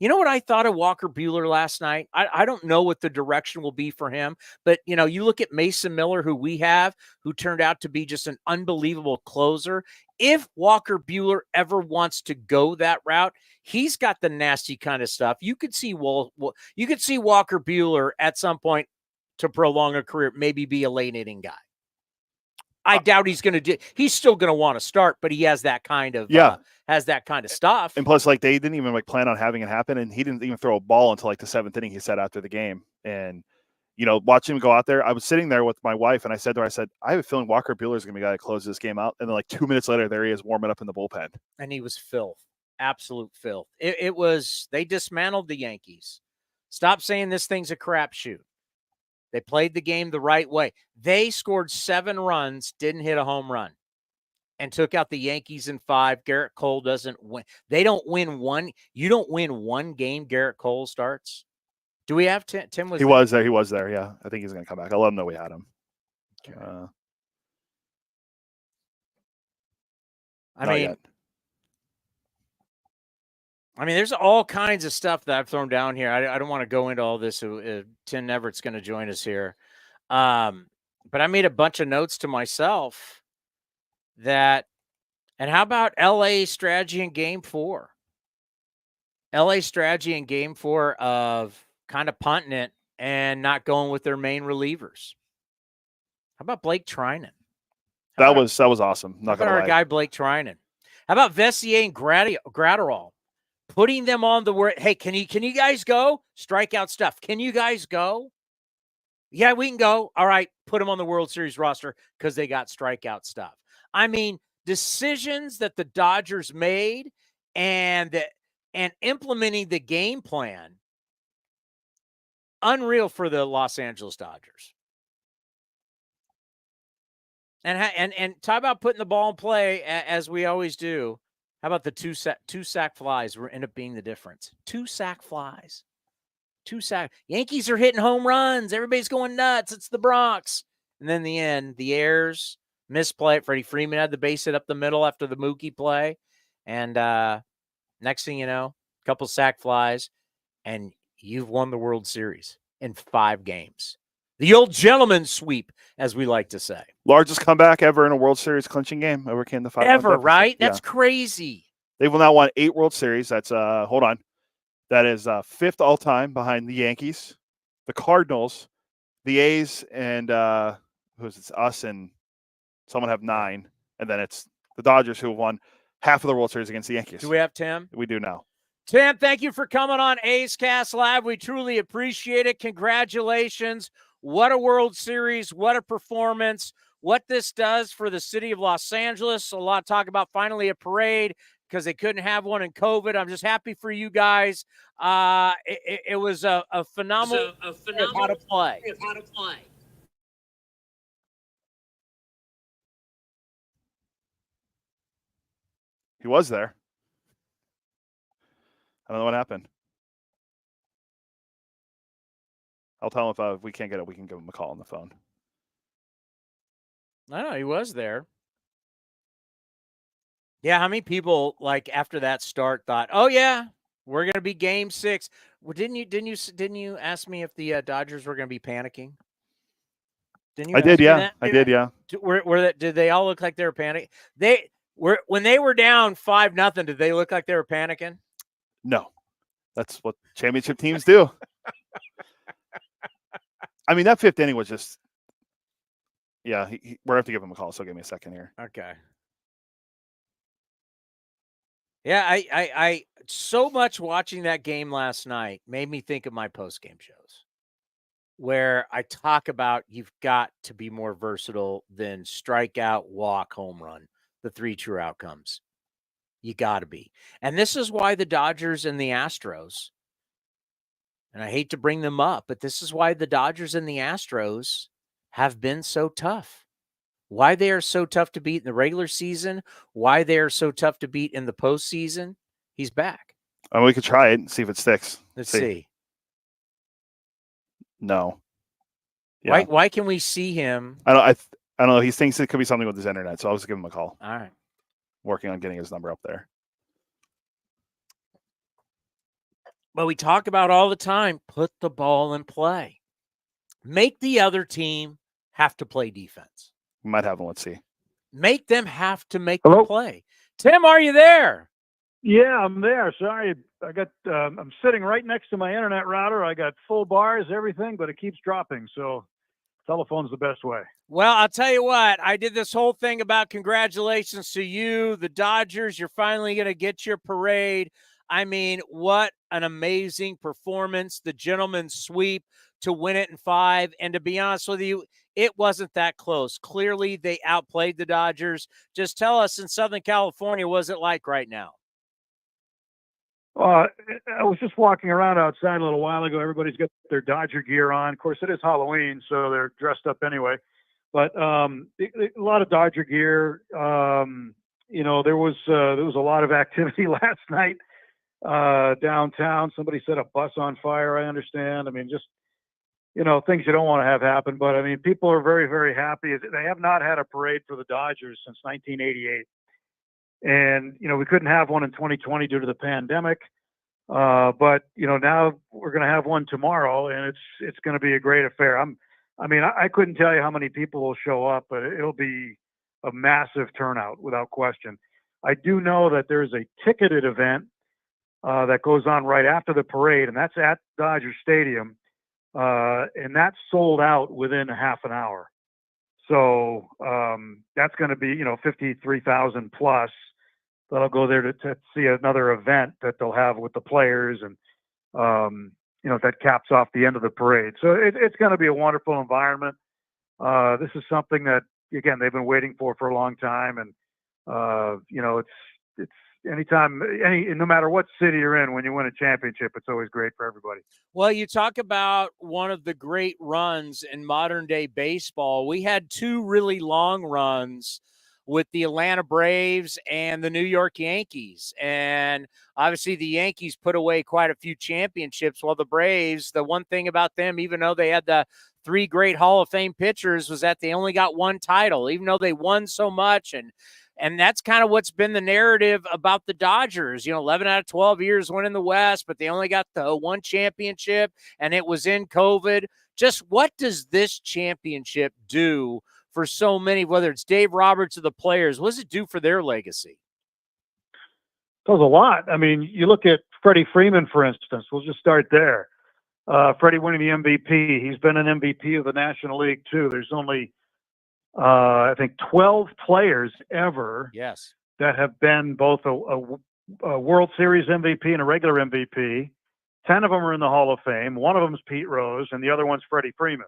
You know what I thought of Walker Buehler last night? I don't know what the direction will be for him, but, you know, you look at Mason Miller, who we have, who turned out to be just an unbelievable closer. If Walker Buehler ever wants to go that route, he's got the nasty kind of stuff. You could see Walker Buehler at some point to prolong a career, maybe be a late inning guy. I doubt he's going to do. He's still going to want to start, but he has that kind of stuff. And plus, like, they didn't even like plan on having it happen, and he didn't even throw a ball until like the 7th inning. He said after the game, and you know, watching him go out there, I was sitting there with my wife, and I said to her, I have a feeling Walker Buehler is going to be the guy to close this game out. And then like 2 minutes later, there he is warming up in the bullpen, and he was filth, absolute filth. It was. They dismantled the Yankees. Stop saying this thing's a crapshoot. They played the game the right way. They scored 7 runs, didn't hit a home run, and took out the Yankees in 5. Garrett Cole doesn't win. They don't win one. You don't win one game Garrett Cole starts. Do we have Tim? He was there. He was there. Yeah. I think he's going to come back. I'll let him know we had him. Okay. Not yet. I mean, there's all kinds of stuff that I've thrown down here. I don't want to go into all this. Tim Neverett's going to join us here. But I made a bunch of notes to myself that, and how about LA strategy in game 4? LA strategy in game 4 of kind of punting it and not going with their main relievers. How about Blake Trinan? That was awesome. How Not about gonna our lie. guy Blake Trinan? How about Vessier and Gratterall? Putting them on the word, hey, can you guys go? Strikeout stuff. Can you guys go? Yeah, we can go. All right, put them on the World Series roster because they got strikeout stuff. I mean, decisions that the Dodgers made and implementing the game plan, unreal for the Los Angeles Dodgers. And talk about putting the ball in play as we always do. How about the two sack flies end up being the difference? 2 sack flies. 2 sack. Yankees are hitting home runs. Everybody's going nuts. It's the Bronx. And then in the end, the errors, misplay. Freddie Freeman had the base hit up the middle after the Mookie play. And next thing you know, a couple sack flies, and you've won the World Series in 5 games. The old gentleman's sweep, as we like to say. Largest comeback ever in a World Series clinching game. Overcame the 5-1 Ever, deficit. right? Yeah. That's crazy. They've now won 8 World Series. That's hold on. That is 5th all time behind the Yankees, the Cardinals, the A's, and it's us and someone have 9, and then it's the Dodgers who have won half of the World Series against the Yankees. Do we have Tim? We do now. Tim, thank you for coming on A's Cast Live. We truly appreciate it. Congratulations. What a World Series. What a performance. What this does for the city of Los Angeles. A lot of talk about finally a parade because they couldn't have one in COVID. I'm just happy for you guys. It was a phenomenal how to play. He was there. I don't know what happened. I'll tell him if we can't get it, we can give him a call on the phone. I know he was there. Yeah, how many people like after that start thought, "Oh yeah, we're going to be game 6." Well, didn't you ask me if the Dodgers were going to be panicking? Didn't you? I did, yeah. That? I did, yeah. Did they all look like they were panicking? When they were down 5-0. Did they look like they were panicking? No, that's what championship teams do. I mean, that 5th inning was just, yeah. We're going to have to give him a call. So give me a second here. Okay. Yeah, I so much watching that game last night made me think of my post-game shows where I talk about you've got to be more versatile than strikeout, walk, home run, the 3 true outcomes. You got to be. And this is why the Dodgers and the Astros, and I hate to bring them up, but this is why the Dodgers and the Astros have been so tough. Why they are so tough to beat in the regular season, why they are so tough to beat in the postseason. He's back. I mean, we could try it and see if it sticks. Let's see. No. Yeah. Why can we see him? I don't know. He thinks it could be something with his internet, so I'll just give him a call. All right. Working on getting his number up there. But we talk about all the time, put the ball in play. Make the other team have to play defense. We might have one. Let's see. Make them have to make the play. Tim, are you there? Yeah, I'm there. Sorry, I got. I'm sitting right next to my internet router. I got full bars, everything, but it keeps dropping. So, telephone's the best way. Well, I'll tell you what. I did this whole thing about congratulations to you, the Dodgers. You're finally going to get your parade. I mean, what an amazing performance! The gentleman's sweep to win it in 5. And to be honest with you, it wasn't that close. Clearly, they outplayed the Dodgers. Just tell us, in Southern California, what's it like right now? I was just walking around outside a little while ago. Everybody's got their Dodger gear on. Of course, it is Halloween, so they're dressed up anyway. But a lot of Dodger gear. There was a lot of activity last night downtown. Somebody set a bus on fire. I understand. I mean, just things you don't want to have happen. But I mean, people are very, very happy. They have not had a parade for the Dodgers since 1988. And, we couldn't have one in 2020 due to the pandemic. But now we're going to have one tomorrow, and it's going to be a great affair. I couldn't tell you how many people will show up, but it'll be a massive turnout without question. I do know that there's a ticketed event that goes on right after the parade, and that's at Dodger Stadium, and that's sold out within a half an hour. So that's going to be 53,000 plus that'll go there to see another event that they'll have with the players, and that caps off the end of the parade. So it's going to be a wonderful environment. This is something that, again, they've been waiting for a long time, and it's anytime, no matter what city you're in, when you win a championship, it's always great for everybody. Well, you talk about one of the great runs in modern day baseball. We had two really long runs with the Atlanta Braves and the New York Yankees. And obviously the Yankees put away quite a few championships, while the Braves, the one thing about them, even though they had the three great Hall of Fame pitchers, was that they only got one title, even though they won so much. And that's kind of what's been the narrative about the Dodgers. 11 out of 12 years winning the West, but they only got the one championship, and it was in COVID. Just what does this championship do for so many, whether it's Dave Roberts or the players? What does it do for their legacy? It does a lot. You look at Freddie Freeman, for instance. We'll just start there. Freddie winning the MVP. He's been an MVP of the National League, too. There's only I think 12 players ever that have been both a World Series MVP and a regular MVP. 10 of them are in the Hall of Fame. One of them is Pete Rose, and the other one's Freddie Freeman.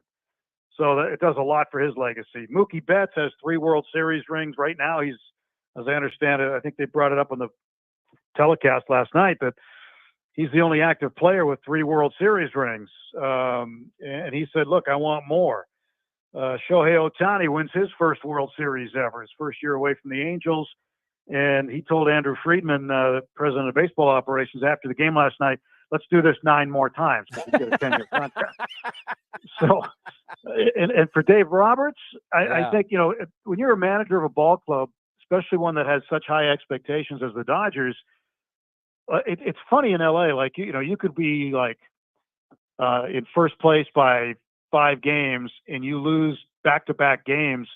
So it does a lot for his legacy. Mookie Betts has 3 World Series rings. Right now, he's, as I understand it, I think they brought it up on the telecast last night, that he's the only active player with 3 World Series rings. And he said, look, I want more. Shohei Ohtani wins his first World Series ever, his first year away from the Angels. And he told Andrew Friedman, the president of baseball operations, after the game last night, let's do this 9 more times because he's got a 10-year contract. So, and for Dave Roberts, I think, when you're a manager of a ball club, especially one that has such high expectations as the Dodgers, it's funny in LA, like, you could be like in first place by 5 games and you lose back-to-back games.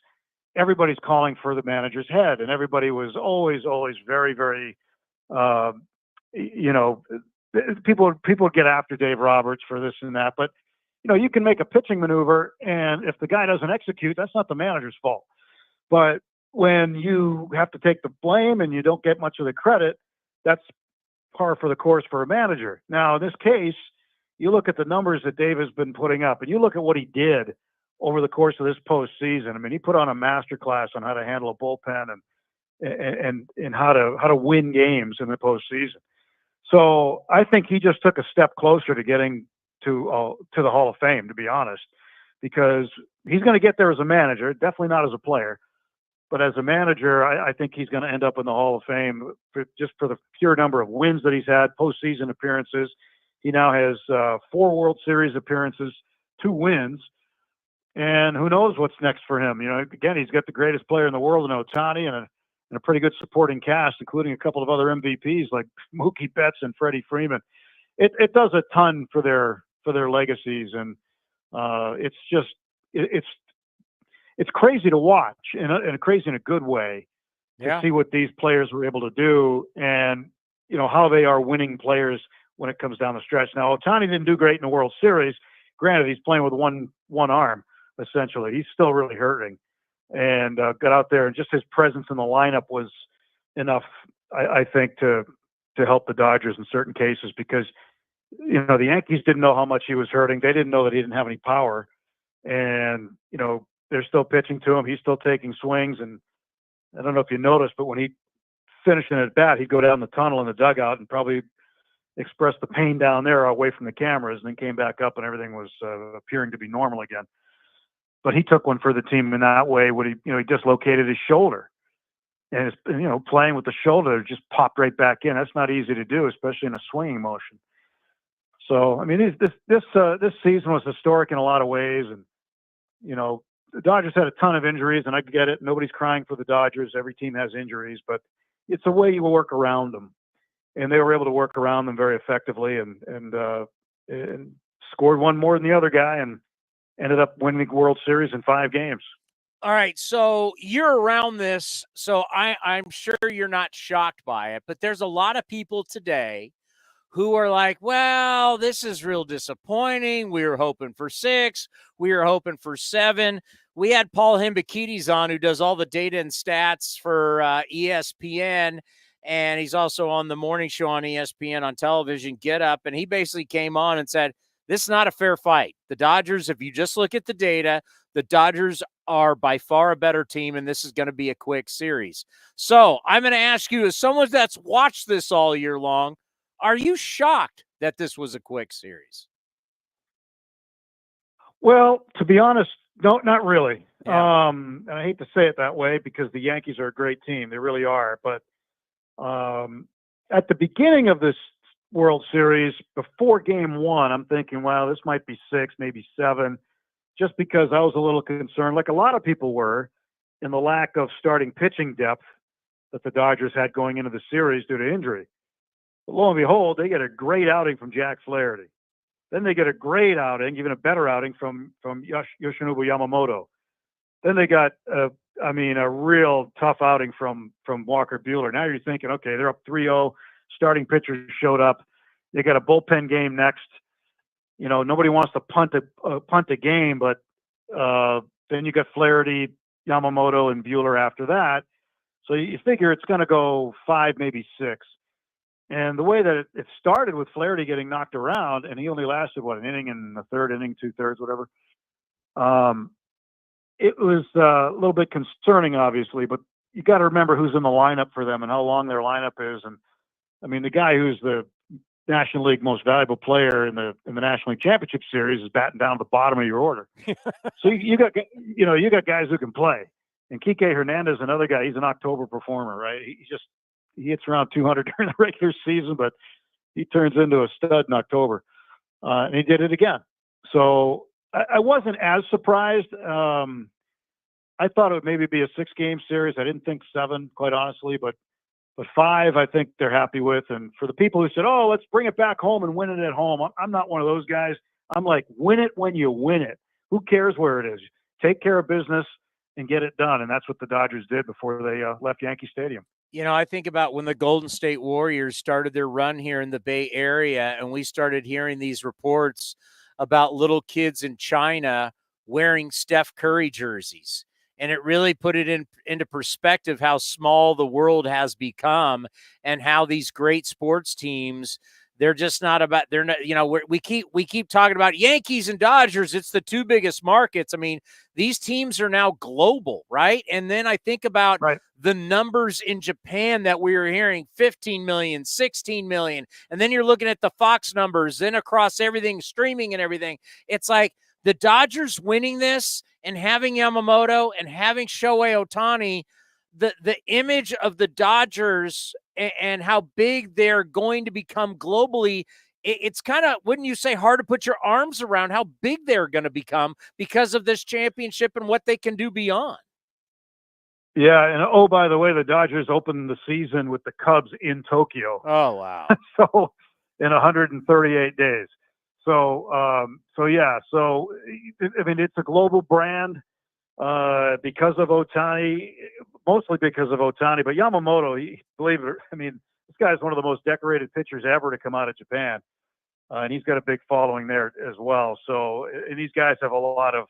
Everybody's calling for the manager's head, and everybody was always very, very, people get after Dave Roberts for this and that, but you can make a pitching maneuver, and if the guy doesn't execute, that's not the manager's fault. But when you have to take the blame and you don't get much of the credit, that's par for the course for a manager. Now, in this case, you look at the numbers that Dave has been putting up, and you look at what he did over the course of this postseason. He put on a masterclass on how to handle a bullpen and how to win games in the postseason. So I think he just took a step closer to getting to the Hall of Fame, to be honest, because he's going to get there as a manager, definitely not as a player, but as a manager, I think he's going to end up in the Hall of Fame just for the pure number of wins that he's had, postseason appearances. He now has 4 World Series appearances, 2 wins, and who knows what's next for him. Again, he's got the greatest player in the world in Ohtani, and a pretty good supporting cast, including a couple of other MVPs like Mookie Betts and Freddie Freeman. It does a ton for their legacies, and it's crazy to watch, and crazy in a good way, to see what these players were able to do, and how they are winning players when it comes down the stretch. Now, Ohtani didn't do great in the World Series. Granted, he's playing with one arm, essentially. He's still really hurting, and got out there, and just his presence in the lineup was enough, I think, to help the Dodgers in certain cases, because the Yankees didn't know how much he was hurting. They didn't know that he didn't have any power, and they're still pitching to him. He's still taking swings, and I don't know if you noticed, but when he finished an at bat, he'd go down the tunnel in the dugout and probably express the pain down there away from the cameras, and then came back up, and everything was appearing to be normal again. But he took one for the team in that way when he dislocated his shoulder, and playing with the shoulder just popped right back in. That's not easy to do, especially in a swinging motion. So, this season was historic in a lot of ways, and the Dodgers had a ton of injuries, and I get it. Nobody's crying for the Dodgers. Every team has injuries, but it's a way you work around them. and they were able to work around them very effectively and scored one more than the other guy and ended up winning the World Series in 5 games. All right, so you're around this, so I'm sure you're not shocked by it, but there's a lot of people today who are like, well, this is real disappointing. We were hoping for 6. We were hoping for 7. We had Paul Hembekides on, who does all the data and stats for ESPN, and he's also on the morning show on ESPN on television, Get Up, and he basically came on and said, this is not a fair fight. The Dodgers, if you just look at the data, the Dodgers are by far a better team, and this is going to be a quick series. So I'm going to ask you, as someone that's watched this all year long, are you shocked that this was a quick series? Well, to be honest, no, not really. Yeah. And I hate to say it that way because the Yankees are a great team. They really are. But at the beginning of this World Series, before Game 1, I'm thinking, wow, this might be 6, maybe 7, just because I was a little concerned, like a lot of people were, in the lack of starting pitching depth that the Dodgers had going into the series due to injury. But lo and behold, they get a great outing from Jack Flaherty. Then they get a great outing, even a better outing from Yoshinobu Yamamoto. Then they got, a real tough outing from Walker Buehler. Now you're thinking, okay, they're up 3-0. Starting pitchers showed up. They got a bullpen game next. You know, nobody wants to punt a game, but then you got Flaherty, Yamamoto, and Buehler after that. So you figure it's going to go 5, maybe 6. And the way that it started with Flaherty getting knocked around, and he only lasted, an inning and the 3rd inning, 2/3, whatever. It was a little bit concerning, obviously, but you got to remember who's in the lineup for them and how long their lineup is. And I mean, the guy who's the National League most valuable player in the National League Championship Series is batting down at the bottom of your order. So you got guys who can play. And Kike Hernandez, another guy, he's an October performer, right? He hits around 200 during the regular season, but he turns into a stud in October. And he did it again. So I wasn't as surprised. I thought it would maybe be a 6-game series. I didn't think 7, quite honestly, but 5, I think they're happy with. And for the people who said, oh, let's bring it back home and win it at home, I'm not one of those guys. I'm like, win it when you win it. Who cares where it is? Take care of business and get it done. And that's what the Dodgers did before they left Yankee Stadium. You know, I think about when the Golden State Warriors started their run here in the Bay Area, and we started hearing these reports about little kids in China wearing Steph Curry jerseys. And it really put it into perspective how small the world has become and how these great sports teams, they're just not about, they're not, you know, we keep talking about Yankees and Dodgers. It's the 2 biggest markets. I mean, these teams are now global, right? And then I think about the numbers in Japan that we were hearing, 15 million, 16 million. And then you're looking at the Fox numbers, then across everything, streaming and everything. It's like the Dodgers winning this and having Yamamoto and having Shohei Ohtani, the image of the Dodgers and how big they're going to become globally, it's kind of, wouldn't you say, hard to put your arms around how big they're going to become because of this championship and what they can do beyond. Yeah, and oh, by the way, the Dodgers opened the season with the Cubs in Tokyo. Oh, wow. So in 138 days. So yeah. So, I mean, it's a global brand because of Ohtani, mostly because of Ohtani. But Yamamoto, believe it, I mean, this guy's one of the most decorated pitchers ever to come out of Japan. And he's got a big following there as well. So, and these guys have a lot of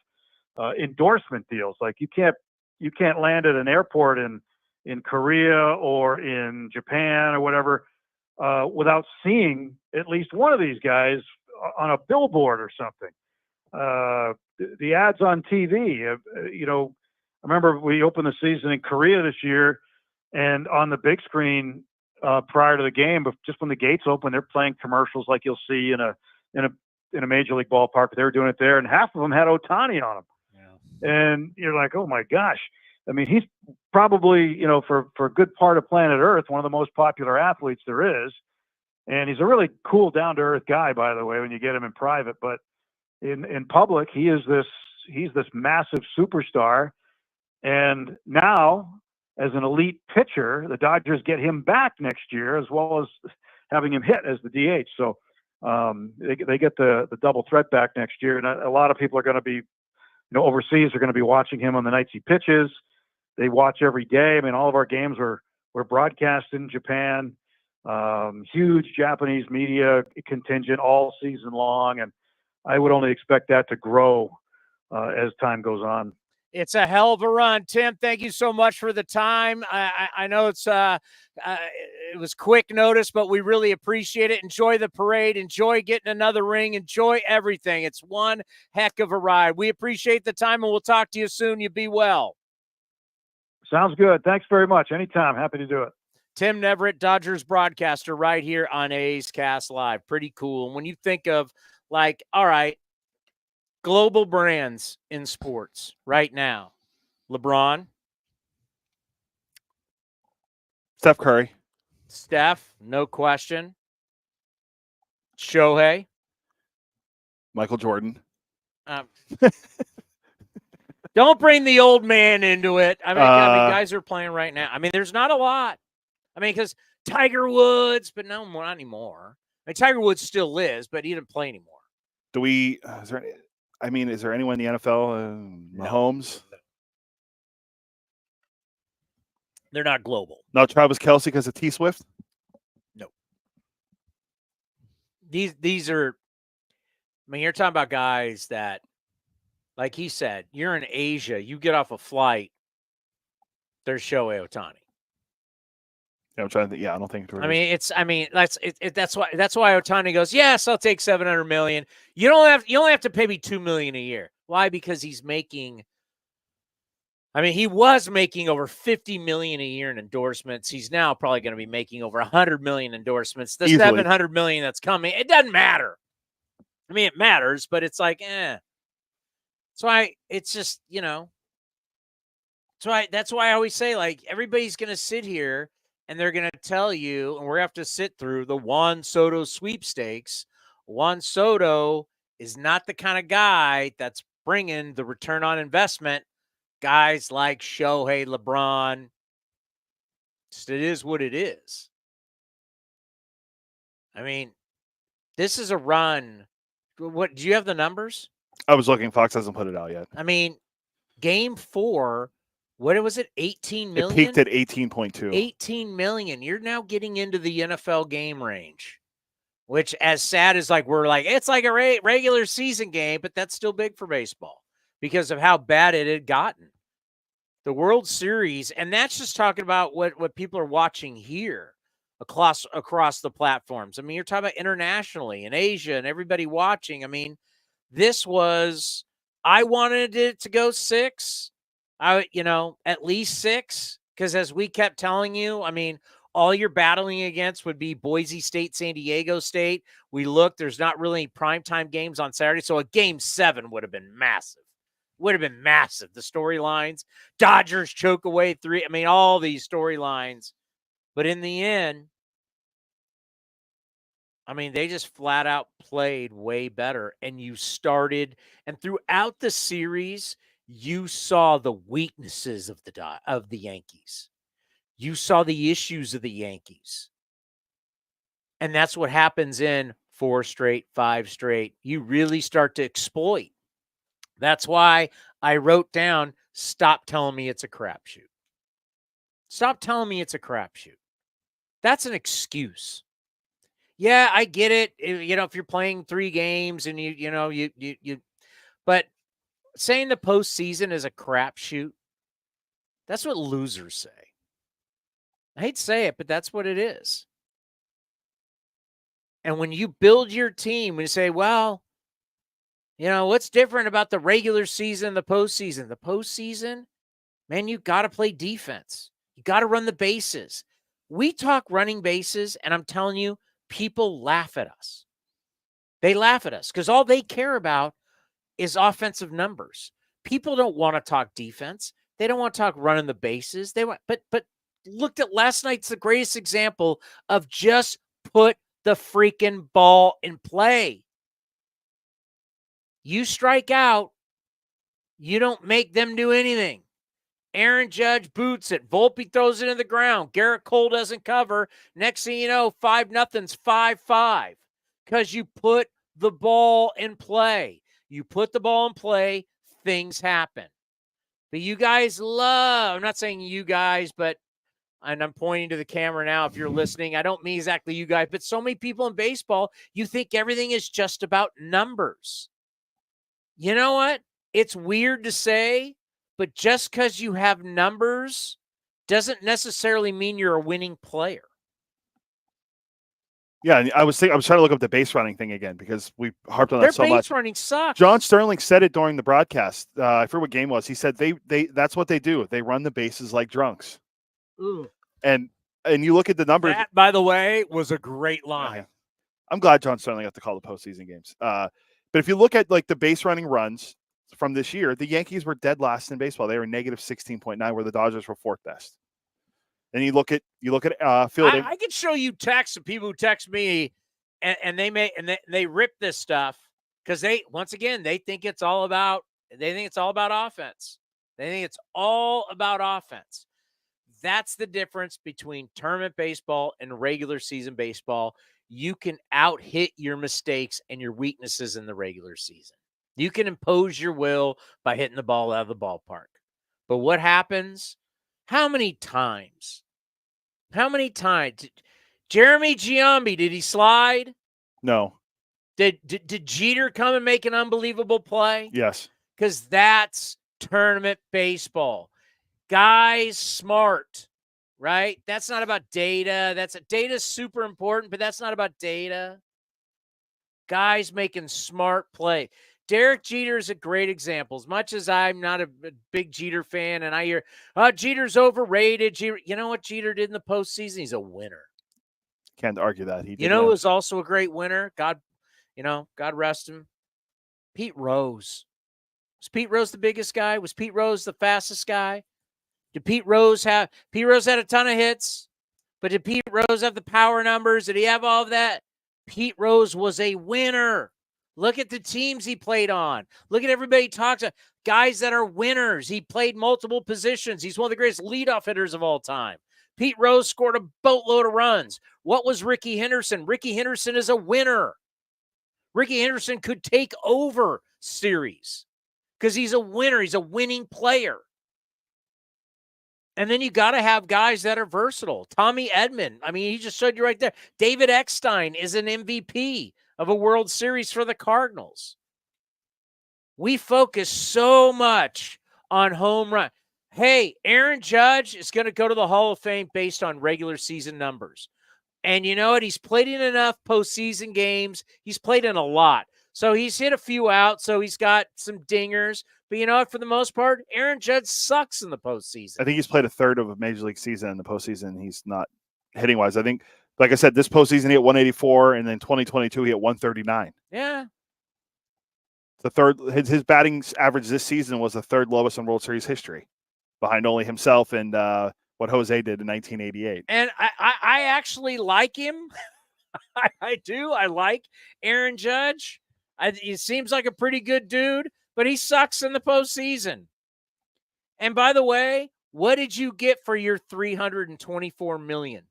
endorsement deals. Like you can't land at an airport in Korea or in Japan or whatever without seeing at least one of these guys on a billboard or something. The ads on TV, you know, I remember we opened the season in Korea this year, and on the big screen prior to the game, but just when the gates open, they're playing commercials like you'll see in a major league ballpark. They were doing it there, and half of them had Ohtani on them. Yeah. And you're like, oh my gosh. I mean, he's probably, you know, for a good part of planet Earth, one of the most popular athletes there is. And he's a really cool, down-to-earth guy, by the way, when you get him in private. But in public, he's this massive superstar. And now, as an elite pitcher, the Dodgers get him back next year, as well as having him hit as the DH. So they get the double threat back next year, and a lot of people are going to be, overseas are going to be watching him on the nights he pitches. They watch every day. I mean, all of our games were broadcast in Japan. Huge Japanese media contingent all season long, and I would only expect that to grow as time goes on. It's a hell of a run, Tim. Thank you so much for the time. I know it was quick notice, but we really appreciate it. Enjoy the parade. Enjoy getting another ring. Enjoy everything. It's one heck of a ride. We appreciate the time, and we'll talk to you soon. You be well. Sounds good. Thanks very much. Anytime. Happy to do it. Tim Neverett, Dodgers broadcaster, right here on A's Cast Live. Pretty cool. And when you think of, all right, global brands in sports right now, LeBron, Steph Curry, Steph, no question. Shohei, Michael Jordan. Don't bring the old man into it. I mean, guys are playing right now. I mean, there's not a lot. I mean, because Tiger Woods, but no, not anymore. I mean, Tiger Woods still is, but he didn't play anymore. Is there anyone in the NFL? Mahomes? No. They're not global. No, Travis Kelce because of T-Swift? No. These are, you're talking about guys that, like he said, you're in Asia, you get off a flight, there's Shohei Ohtani. Yeah, I'm trying to think. Yeah, I don't think. That's why Ohtani goes, yes, I'll take $700 million. You only have to pay me $2 million a year. Why? Because he's making. He was making over $50 million a year in endorsements. He's now probably going to be making over $100 million endorsements. The Easily. $700 million that's coming, it doesn't matter. It matters, but it's like, eh. That's why it's just, That's why I always say, everybody's going to sit here and they're going to tell you, and we're going to have to sit through the Juan Soto sweepstakes. Juan Soto is not the kind of guy that's bringing the return on investment. Guys like Shohei, LeBron. It is what it is. This is a run. What, do you have the numbers? I was looking. Fox hasn't put it out yet. Game 4, what was it? 18 million? It peaked at 18.2. 18 million. You're now getting into the NFL game range, which, as sad as it's like a regular season game, but that's still big for baseball because of how bad it had gotten. The World Series, and that's just talking about what people are watching here across the platforms. You're talking about internationally in Asia and everybody watching. This was, I wanted it to go 6. At least 6, because as we kept telling you, all you're battling against would be Boise State, San Diego State. We looked, there's not really primetime games on Saturday, so a game 7 would have been massive. The storylines, Dodgers choke away 3. All these storylines. But in the end, they just flat out played way better. And you started, and throughout the series, you saw the weaknesses of the Yankees. You saw the issues of the Yankees. And that's what happens in 4 straight, 5 straight. You really start to exploit. That's why I wrote down, stop telling me it's a crapshoot. Stop telling me it's a crapshoot. That's an excuse. Yeah, I get it. If you're playing 3 games and but saying the postseason is a crapshoot, that's what losers say. I hate to say it, but that's what it is. And when you build your team, when you say, well, what's different about the regular season and the postseason? The postseason, man, you got to play defense. You got to run the bases. We talk running bases, and I'm telling you, people laugh at us. They laugh at us because all they care about is offensive numbers. People don't want to talk defense. They don't want to talk running the bases. But looked at last night's the greatest example of just put the freaking ball in play. You strike out, you don't make them do anything. Aaron Judge boots it. Volpe throws it in the ground. Garrett Cole doesn't cover. Next thing you know, 5-0's 5-5 because you put the ball in play. You put the ball in play, things happen. But you guys love, I'm not saying you guys, but, and I'm pointing to the camera now if you're listening. I don't mean exactly you guys, but so many people in baseball, you think everything is just about numbers. You know what? It's weird to say, but just because you have numbers doesn't necessarily mean you're a winning player. Yeah, and I was trying to look up the base running thing again because we harped on Their that so much. base running sucks. John Sterling said it during the broadcast. I forget what game it was. He said they that's what they do. They run the bases like drunks. Ooh. And you look at the numbers. That, by the way, was a great line. Yeah. I'm glad John Sterling got to call the postseason games. But if you look at like the base running runs from this year, the Yankees were dead last in baseball. They were negative 16.9, where the Dodgers were fourth best. And you look at fielding. I can show you texts of people who text me, and they rip this stuff because they think it's all about offense. They think it's all about offense. That's the difference between tournament baseball and regular season baseball. You can out-hit your mistakes and your weaknesses in the regular season. You can impose your will by hitting the ball out of the ballpark. But what happens? How many times? Jeremy Giambi, did he slide? No. Did Jeter come and make an unbelievable play? Yes. Because that's tournament baseball. Guys smart, right? That's not about data. Data's super important, but that's not about data. Guys making smart play. Derek Jeter is a great example. As much as I'm not a big Jeter fan, and I hear, Jeter's overrated. You know what Jeter did in the postseason? He's a winner. Can't argue that. He did who was also a great winner? God rest him. Pete Rose. Was Pete Rose the biggest guy? Was Pete Rose the fastest guy? Did Pete Rose had a ton of hits, but did Pete Rose have the power numbers? Did he have all of that? Pete Rose was a winner. Look at the teams he played on. Look at everybody talks about guys that are winners. He played multiple positions. He's one of the greatest leadoff hitters of all time. Pete Rose scored a boatload of runs. What was Ricky Henderson? Ricky Henderson is a winner. Ricky Henderson could take over series because he's a winner. He's a winning player. And then you got to have guys that are versatile. Tommy Edman, he just showed you right there. David Eckstein is an MVP of a World Series for the Cardinals. We focus so much on home run. Hey, Aaron Judge is going to go to the Hall of Fame based on regular season numbers. And you know what? He's played in enough postseason games. He's played in a lot. So he's hit a few out, so he's got some dingers. But you know what? For the most part, Aaron Judge sucks in the postseason. I think he's played a third of a major league season in the postseason. He's not hitting-wise. I think, like I said, this postseason he hit 184, and then 2022 he hit 139. Yeah. The third, his batting average this season was the third lowest in World Series history, behind only himself and what Jose did in 1988. And I actually like him. I do. I like Aaron Judge. He seems like a pretty good dude, but he sucks in the postseason. And by the way, what did you get for your $324 million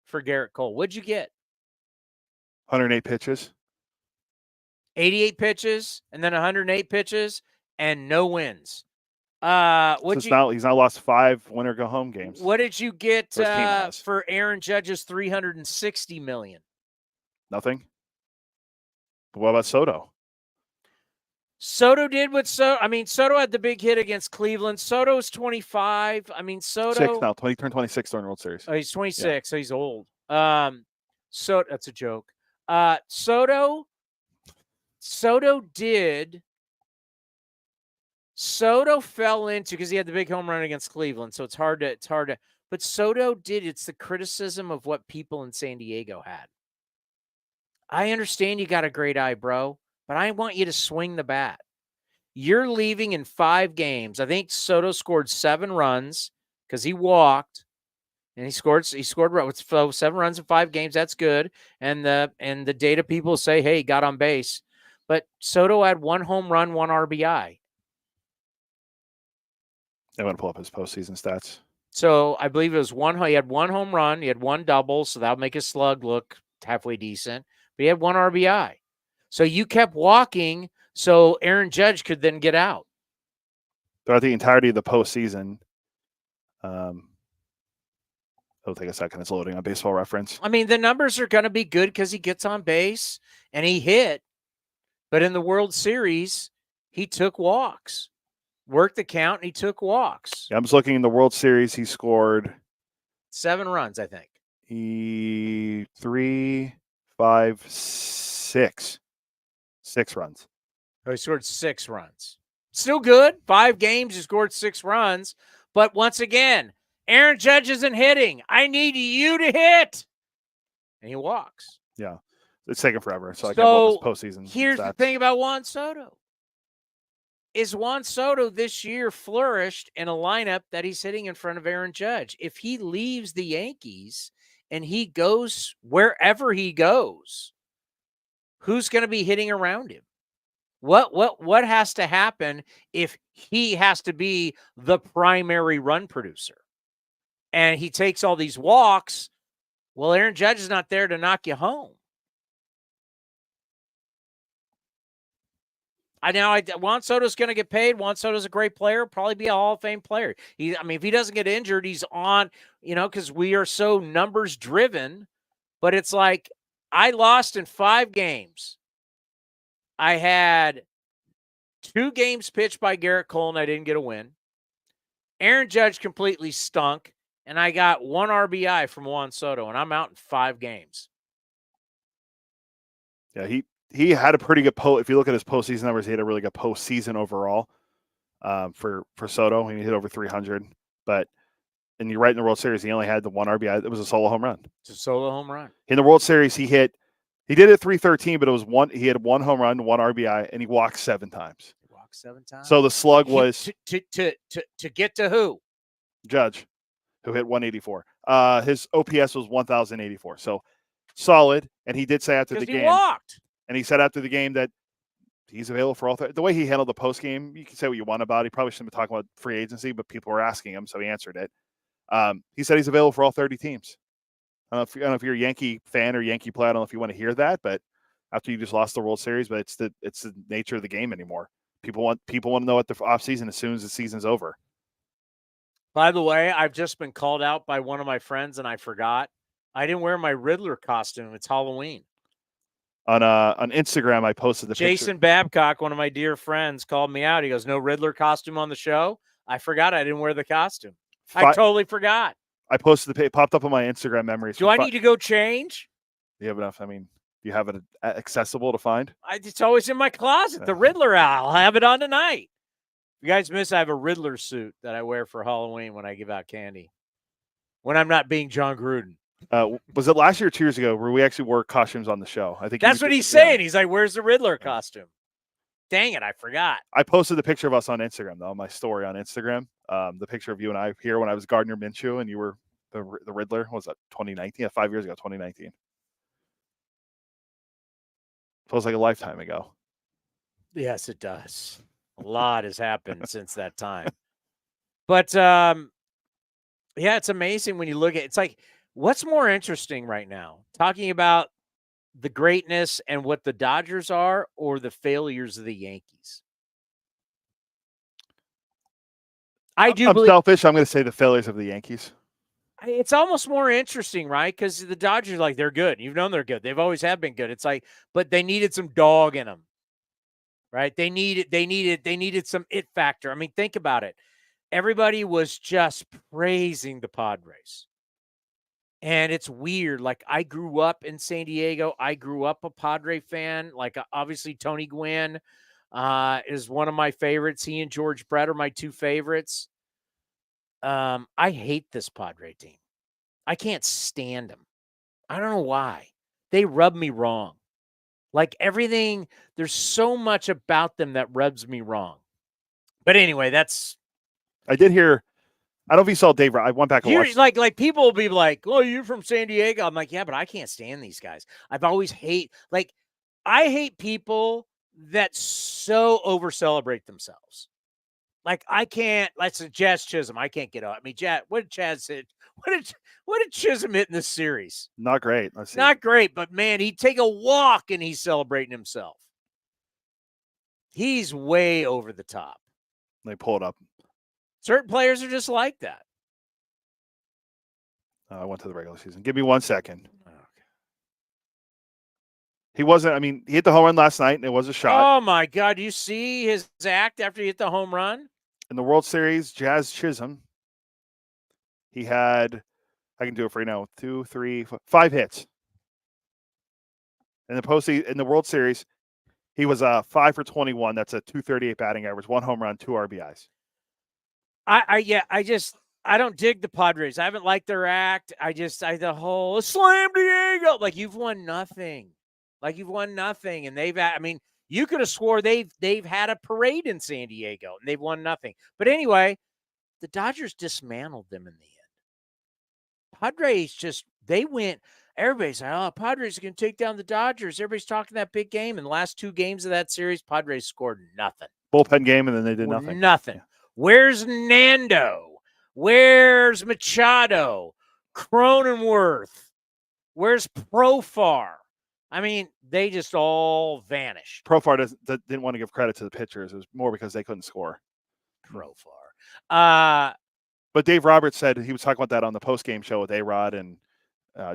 for Garrett Cole? What'd you get? 108 pitches. 88 pitches, and then 108 pitches, and no wins. He's now lost 5 winner go home games. What did you get for Aaron Judge's $360 million? Nothing. But what about Soto? Soto did what Soto had the big hit against Cleveland. Soto's 25. Soto 6 now. Turned 26 during World Series. Oh, he's 26, so he's old. So that's a joke. Soto fell into, because he had the big home run against Cleveland, so it's hard to, but Soto it's the criticism of what people in San Diego had. I understand you got a great eye, bro, but I want you to swing the bat. You're leaving in 5 games. I think Soto scored 7 runs because he walked, and he scored 7 runs in 5 games. That's good. And the data people say, hey, he got on base. But Soto had 1 home run, 1 RBI. I'm going to pull up his postseason stats. So I believe it was he had one home run, he had one double, so that would make his slug look halfway decent. But he had one RBI. So you kept walking so Aaron Judge could then get out. Throughout the entirety of the postseason, it'll take a second. It's loading on Baseball Reference. I mean, the numbers are going to be good because he gets on base and he hit. But in the World Series, he took walks, worked the count, and he took walks. Yeah, I'm just looking in the World Series. He scored 7 runs, I think. 3, 5, 6. 6 runs. Oh, he scored 6 runs. Still good. 5 games, he scored 6 runs. But once again, Aaron Judge isn't hitting. I need you to hit. And he walks. Yeah. It's taken forever. So I can't pull up his postseason. Here's the thing about Juan Soto. Is Juan Soto this year flourished in a lineup that he's hitting in front of Aaron Judge? If he leaves the Yankees and he goes wherever he goes, who's going to be hitting around him? What has to happen if he has to be the primary run producer? And he takes all these walks. Well, Aaron Judge is not there to knock you home. Juan Soto's going to get paid. Juan Soto's a great player, probably be a Hall of Fame player. If he doesn't get injured, he's on, because we are so numbers driven. But it's like I lost in 5 games. I had 2 games pitched by Garrett Cole, and I didn't get a win. Aaron Judge completely stunk, and I got 1 RBI from Juan Soto, and I'm out in 5 games. Yeah, he had a pretty good if you look at his postseason numbers, he had a really good postseason overall for Soto. He hit over 300. And you're right, in the World Series, he only had the 1 RBI. It was a solo home run. It's a solo home run. In the World Series, he did it 313, but it was he had 1 home run, 1 RBI, and he walked 7 times. He walked 7 times. So the slug was to get to who? Judge, who hit 184. His OPS was 1,084. So solid. And he did say after the game. He walked. And he said after the game that he's available for all. The way he handled the post game, you can say what you want about it. He probably shouldn't be talking about free agency, but people were asking him, so he answered it. He said he's available for all 30 teams. I don't know if you're a Yankee fan or Yankee player. I don't know if you want to hear that, but after you just lost the World Series, but it's the nature of the game anymore. People want to know at the offseason as soon as the season's over. By the way, I've just been called out by one of my friends, and I forgot. I didn't wear my Riddler costume. It's Halloween. On Instagram, I posted the Jason picture. Babcock, one of my dear friends, called me out. He goes, "No Riddler costume on the show." I forgot I didn't wear the costume. I totally forgot. I posted it popped up on my Instagram memories. Do I need to go change? You have enough? Do you have it accessible to find? It's always in my closet. The Riddler owl. I'll have it on tonight. If you guys miss, I have a Riddler suit that I wear for Halloween when I give out candy. When I'm not being John Gruden. Was it last year or 2 years ago where we actually wore costumes on the show? I think that's what he's saying. He's like, "Where's the Riddler costume?" Dang it, I forgot. I posted the picture of us on Instagram, though, my story on Instagram. The picture of you and I here when I was Gardner Minshew and you were the Riddler. What was that 2019? Yeah, 5 years ago, 2019. Feels like a lifetime ago. Yes, it does. A lot has happened since that time. But it's amazing when you look at it's like, what's more interesting right now? Talking about the greatness and what the Dodgers are or the failures of the Yankees? I'm selfish. I'm going to say the failures of the Yankees. It's almost more interesting, right? Because the Dodgers, like, they're good. You've known they're good. They've always have been good. It's like, but they needed some dog in them, right? They needed some it factor. I mean, think about it. Everybody was just praising the Padres. And it's weird. Like, I grew up in San Diego. I grew up a Padre fan. Like, obviously, Tony Gwynn is one of my favorites. He and George Brett are my 2 favorites. I hate this Padre team. I can't stand them. I don't know why. They rub me wrong. Like, everything, there's so much about them that rubs me wrong. But anyway, I did hear. I don't know if you saw Dave. I went back and watched. Like people will be like, "Oh, you're from San Diego." I'm like, "Yeah, but I can't stand these guys." I hate people that so over celebrate themselves. Like, I can't. That's a Jazz Chisholm. I can't get out. I mean, what did Chaz hit? What did Chisholm hit in this series? Not great. Let's see. Not great, but man, he'd take a walk and he's celebrating himself. He's way over the top. They pull it up. Certain players are just like that. I went to the regular season. Give me 1 second. He wasn't. I mean, he hit the home run last night, and it was a shot. Oh my God! You see his act after he hit the home run In the World Series, Jazz Chisholm. He had. I can do it for you now. 2, 3, 5 hits. In the World Series, he was 5 for 21. That's a 238 batting average, 1 home run, 2 RBIs. I don't dig the Padres. I haven't liked their act. The whole slam Diego. Like, you've won nothing. And you could have swore they've had a parade in San Diego and they've won nothing. But anyway, the Dodgers dismantled them in the end. Padres they went. Everybody's like, oh, Padres are going to take down the Dodgers. Everybody's talking that big game. In the last 2 games of that series, Padres scored nothing. Bullpen game, and then they did nothing. Nothing. Where's Nando? Where's Machado? Cronenworth? Where's Profar? I mean, they just all vanished. Profar didn't want to give credit to the pitchers. It was more because they couldn't score. Profar. But Dave Roberts said he was talking about that on the post-game show with A-Rod and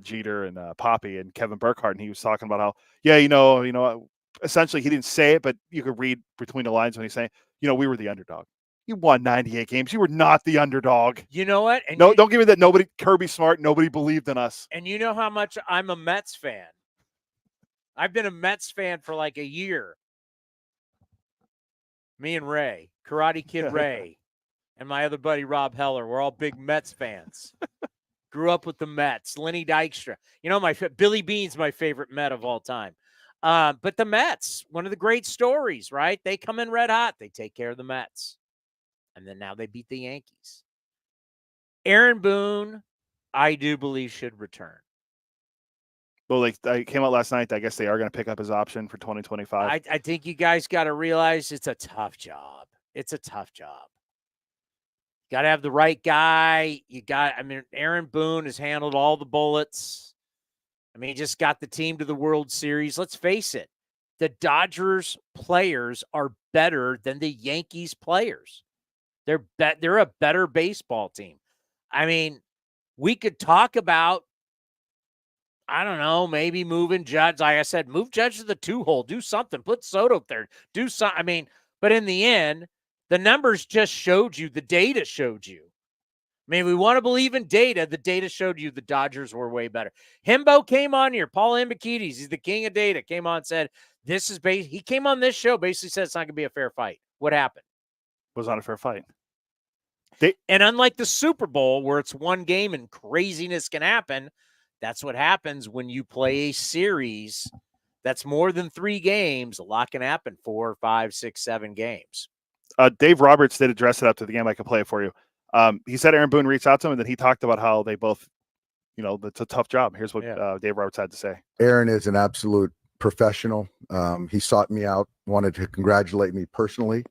Jeter and Poppy and Kevin Burkhardt, and he was talking about how, essentially he didn't say it, but you could read between the lines when he's saying, we were the underdog. You won 98 games. You were not the underdog. You know what? And don't give me that. Kirby Smart, nobody believed in us. And you know how much I'm a Mets fan. I've been a Mets fan for like a year. Me and Ray, Karate Kid Ray, and my other buddy Rob Heller, we're all big Mets fans. Grew up with the Mets. Lenny Dykstra. Billy Beane's my favorite Met of all time. But the Mets, one of the great stories, right? They come in red hot. They take care of the Mets. And then now they beat the Yankees. Aaron Boone, I do believe, should return. Well, they came out last night. I guess they are going to pick up his option for 2025. I think you guys got to realize it's a tough job. Got to have the right guy. Aaron Boone has handled all the bullets. He just got the team to the World Series. Let's face it. The Dodgers players are better than the Yankees players. They're a better baseball team. We could talk about, I don't know, maybe moving Judge. Like I said, move Judge to the 2-hole. Do something. Put Soto up there. Do something. But in the end, the numbers just showed you. The data showed you. We want to believe in data. The data showed you the Dodgers were way better. Himbo came on here. Paul Hembekides, he's the king of data, came on and said, he came on this show, basically said it's not going to be a fair fight. What happened? Was not a fair fight. And unlike the Super Bowl, where it's one game and craziness can happen, that's what happens when you play a series that's more than 3 games. A lot can happen, 4, 5, 6, 7 games. Dave Roberts did address it after the game. I can play it for you. He said Aaron Boone reached out to him, and then he talked about how they both, it's a tough job. Here's what Dave Roberts had to say. Aaron is an absolute professional. He sought me out, wanted to congratulate me personally.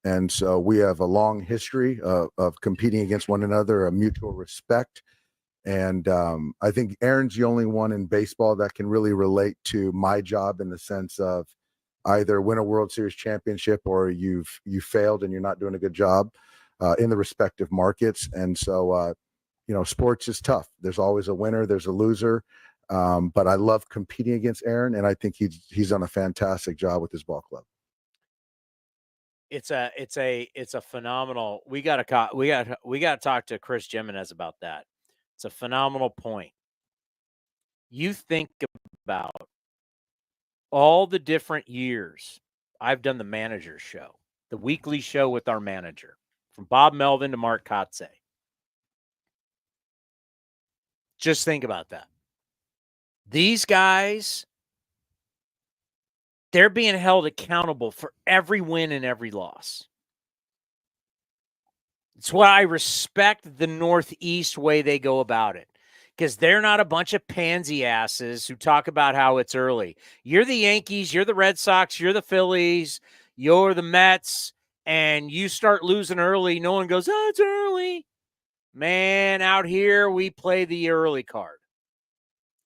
And so we have a long history of competing against one another, a mutual respect. And I think Aaron's the only one in baseball that can really relate to my job in the sense of either win a World Series championship or you failed and you're not doing a good job in the respective markets. And so, sports is tough. There's always a winner, there's a loser. But I love competing against Aaron, and I think he's done a fantastic job with his ball club. It's a phenomenal. We got to talk to Chris Gimenez about that. It's a phenomenal point. You think about all the different years I've done the manager show, the weekly show with our manager, from Bob Melvin to Mark Kotze. Just think about that. These guys, they're being held accountable for every win and every loss. It's why I respect the Northeast way they go about it, because they're not a bunch of pansy asses who talk about how it's early. You're the Yankees, you're the Red Sox, you're the Phillies, you're the Mets. and you start losing early, no one goes, oh, it's early. Man, out here, we play the early card.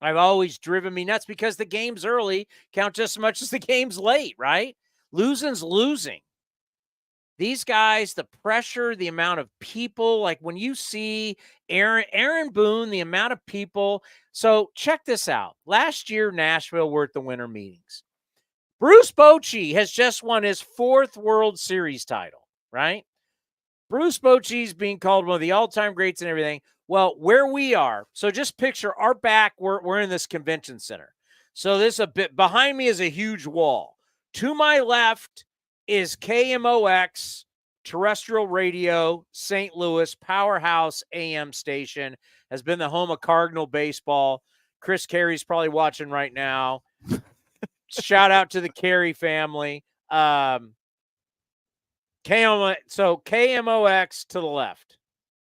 I've always driven me nuts because the games early count just as much as the games late, right? Losing's losing. These guys, the pressure, the amount of people, like when you see Aaron Boone, the amount of people. So check this out. Last year, Nashville were at the winter meetings. Bruce Bochy has just won his 4th World Series title, right? Bruce Bochy's being called one of the all-time greats and everything. Well, where we are, so just picture our back, we're in this convention center. So this a bit behind me is a huge wall. To my left is KMOX, terrestrial radio, St. Louis, powerhouse AM station, has been the home of Cardinal baseball. Chris Carey's probably watching right now. Shout out to the Carey family. KMOX to the left.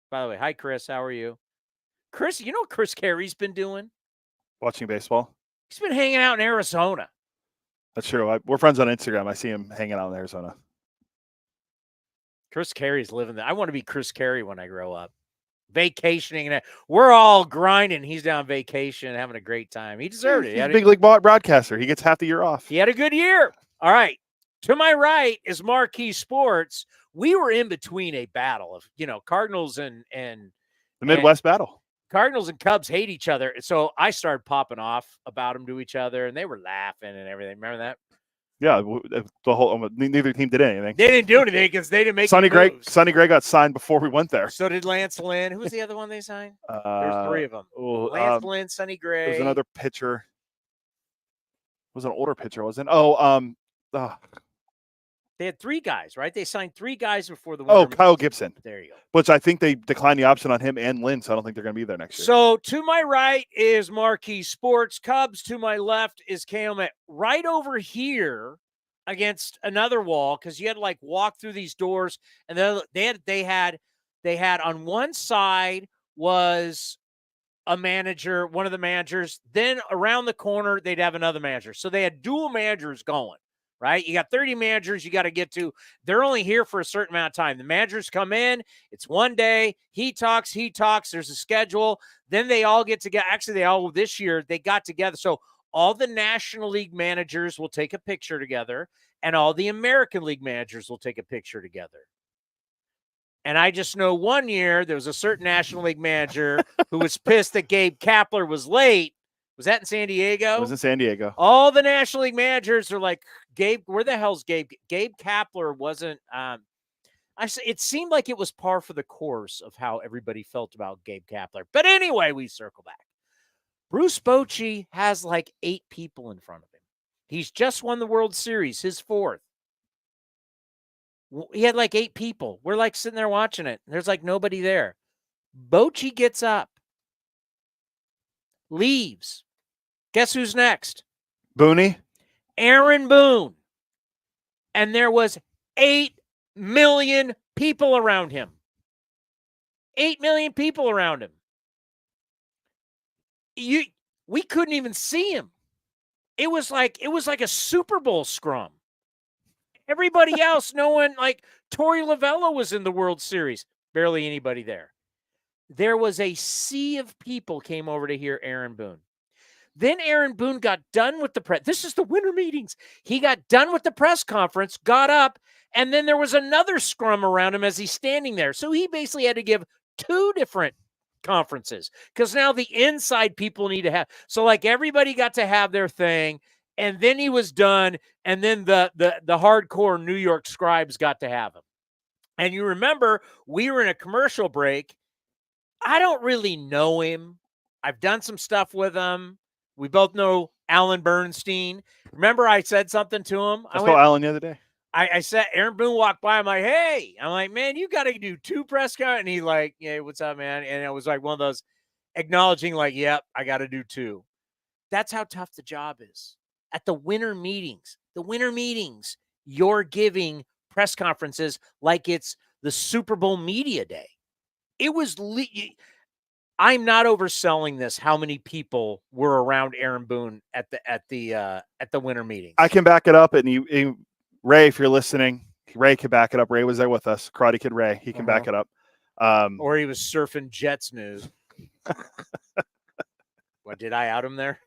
By the way, hi, Chris. How are you? Chris, you know what Chris Carey's been doing? Watching baseball. He's been hanging out in Arizona. That's true. We're friends on Instagram. I see him hanging out in Arizona. Chris Carey's living there. I want to be Chris Carey when I grow up. Vacationing. And we're all grinding. He's down vacation, having a great time. He deserved it. He's a big league broadcaster. He gets half the year off. He had a good year. All right. To my right is Marquee Sports. We were in between a battle of, Cardinals and the Midwest battle. Cardinals and Cubs hate each other. So I started popping off about them to each other, and they were laughing and everything. Remember that? Yeah, the whole neither team did anything. They didn't do anything because they didn't make Sonny Gray. moves. Sonny Gray got signed before we went there. So did Lance Lynn. Who was the other one they signed? There's 3 of them. Lance Lynn, Sonny Gray. There was another pitcher. It was an older pitcher, wasn't it? They had 3 guys, right? They signed 3 guys before the winter. Kyle Gibson. There you go. Which I think they declined the option on him and Lynn, so I don't think they're going to be there next year. So to my right is Marquee Sports. Cubs. To my left is KMOX. Right over here against another wall, because you had to walk through these doors, and then they had on one side was a manager, one of the managers. Then around the corner they'd have another manager. So they had dual managers going. Right? You got 30 managers you got to get to. They're only here for a certain amount of time. The managers come in. It's one day. He talks. There's a schedule. Then they all get together. Actually, this year, they got together. So all the National League managers will take a picture together, and all the American League managers will take a picture together. And I just know one year there was a certain National League manager who was pissed that Gabe Kapler was late. Was that in San Diego? It was in San Diego. All the National League managers are like, Gabe, where the hell's Gabe? Gabe Kapler wasn't it seemed like it was par for the course of how everybody felt about Gabe Kapler. But anyway, we circle back. Bruce Bochy has 8 people in front of him. He's just won the World Series, his 4th. He had 8 people. We're sitting there watching it. There's nobody there. Bochy gets up, leaves. Guess who's next? Boone. Aaron Boone. And there was 8 million people around him. 8 million people around him. We couldn't even see him. It was like a Super Bowl scrum. Everybody else, no one, Torey Lovullo was in the World Series. Barely anybody there. There was a sea of people came over to hear Aaron Boone. Then Aaron Boone got done with the press. This is the winter meetings. He got done with the press conference, got up, and then there was another scrum around him as he's standing there. So he basically had to give 2 different conferences because now the inside people need to have. So everybody got to have their thing, and then he was done, and then the hardcore New York scribes got to have him. And you remember we were in a commercial break. I don't really know him. I've done some stuff with him. We both know Alan Bernstein. Remember I said something to him? I saw Alan the other day. I said, Aaron Boone walked by. I'm like, hey. I'm like, man, you got to do 2 press conferences. And he's yeah, what's up, man? And it was one of those acknowledging yep, I got to do 2. That's how tough the job is. At the winter meetings, you're giving press conferences like it's the Super Bowl media day. It was I'm not overselling this. How many people were around Aaron Boone at the winter meetings? I can back it up, and Ray, if you're listening, Ray could back it up. Ray was there with us. Karate Kid Ray. He can back it up. Or he was surfing Jets news. What, did I out him there?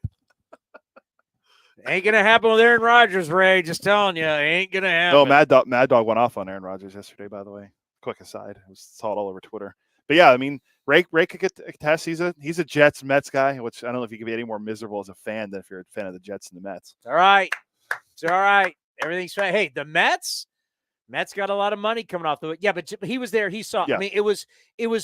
Ain't gonna happen with Aaron Rodgers, Ray. Just telling you, ain't gonna happen. No, Mad Dog went off on Aaron Rodgers yesterday. By the way, quick aside, I saw it all over Twitter. But yeah, I mean, Ray could get a test. He's a Jets Mets guy, which I don't know if you could be any more miserable as a fan than if you're a fan of the Jets and the Mets. All right, it's all right. Everything's fine. Hey, the Mets got a lot of money coming off of it. Yeah, but he was there. He saw. Yeah. I mean, it was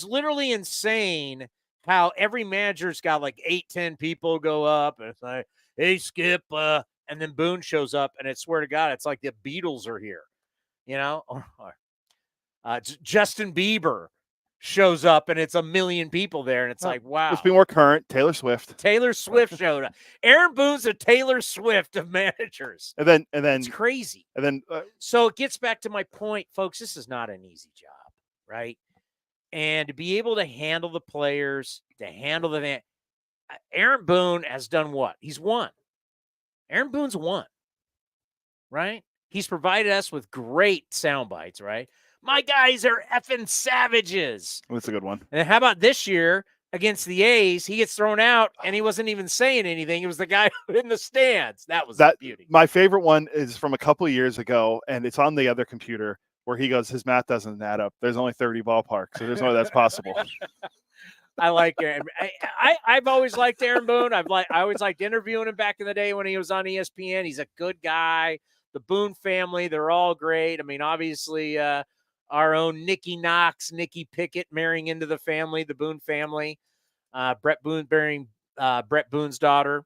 literally insane how every manager's got like 8-10 people go up and it's like, hey, Skip, and then Boone shows up, and I swear to God, it's like the Beatles are here, you know? Justin Bieber shows up, and it's 1 million people there, and it's like, wow. Let's be more current. Taylor Swift showed up. Aaron Boone's a Taylor Swift of managers. And then it's crazy. And then so it gets back to my point, folks. This is not an easy job, right? And to be able to handle the players, to handle the Aaron Boone has done what? He's won. Aaron Boone's won, right? He's provided us with great sound bites, right? My guys are effing savages. That's a good one. And how about this year against the A's? He gets thrown out, and he wasn't even saying anything. It was the guy in the stands. That was beauty. My favorite one is from a couple of years ago, and it's on the other computer, where he goes, his math doesn't add up. There's only 30 ballparks, so there's no way that's possible. I like Aaron. I've always liked Aaron Boone. I always liked interviewing him back in the day when he was on ESPN. He's a good guy. The Boone family, they're all great. I mean, obviously, our own Nikki Knox, Nikki Pickett marrying into the family, the Boone family. Brett Boone marrying Brett Boone's daughter.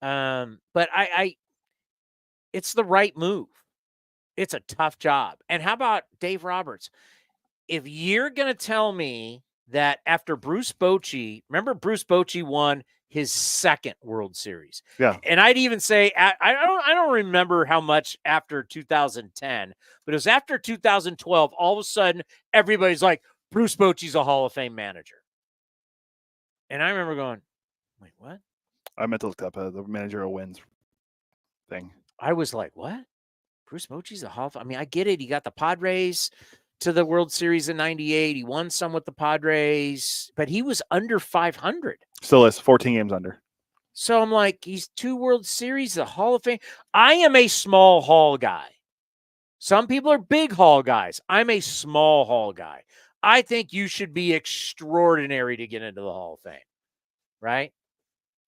But it's the right move. It's a tough job. And how about Dave Roberts? If you're going to tell me that after Bruce Bochy, remember Bruce Bochy won his second World Series. Yeah. And I'd even say, I don't remember how much after 2010, but it was after 2012, all of a sudden, everybody's like, Bruce Bochy's a Hall of Fame manager. And I remember going, wait, what? I meant to look up the managerial wins thing. I was like, what? Bruce Bochy's a Hall of Fame? I mean, I get it. He got the Padres to the World Series in 98. He won some with the Padres, but he was under 500. Still is 14 games under. So I'm like, he's 2 World Series, the Hall of Fame. I am a small Hall guy. Some people are big Hall guys. I'm a small Hall guy. I think you should be extraordinary to get into the Hall of Fame, right?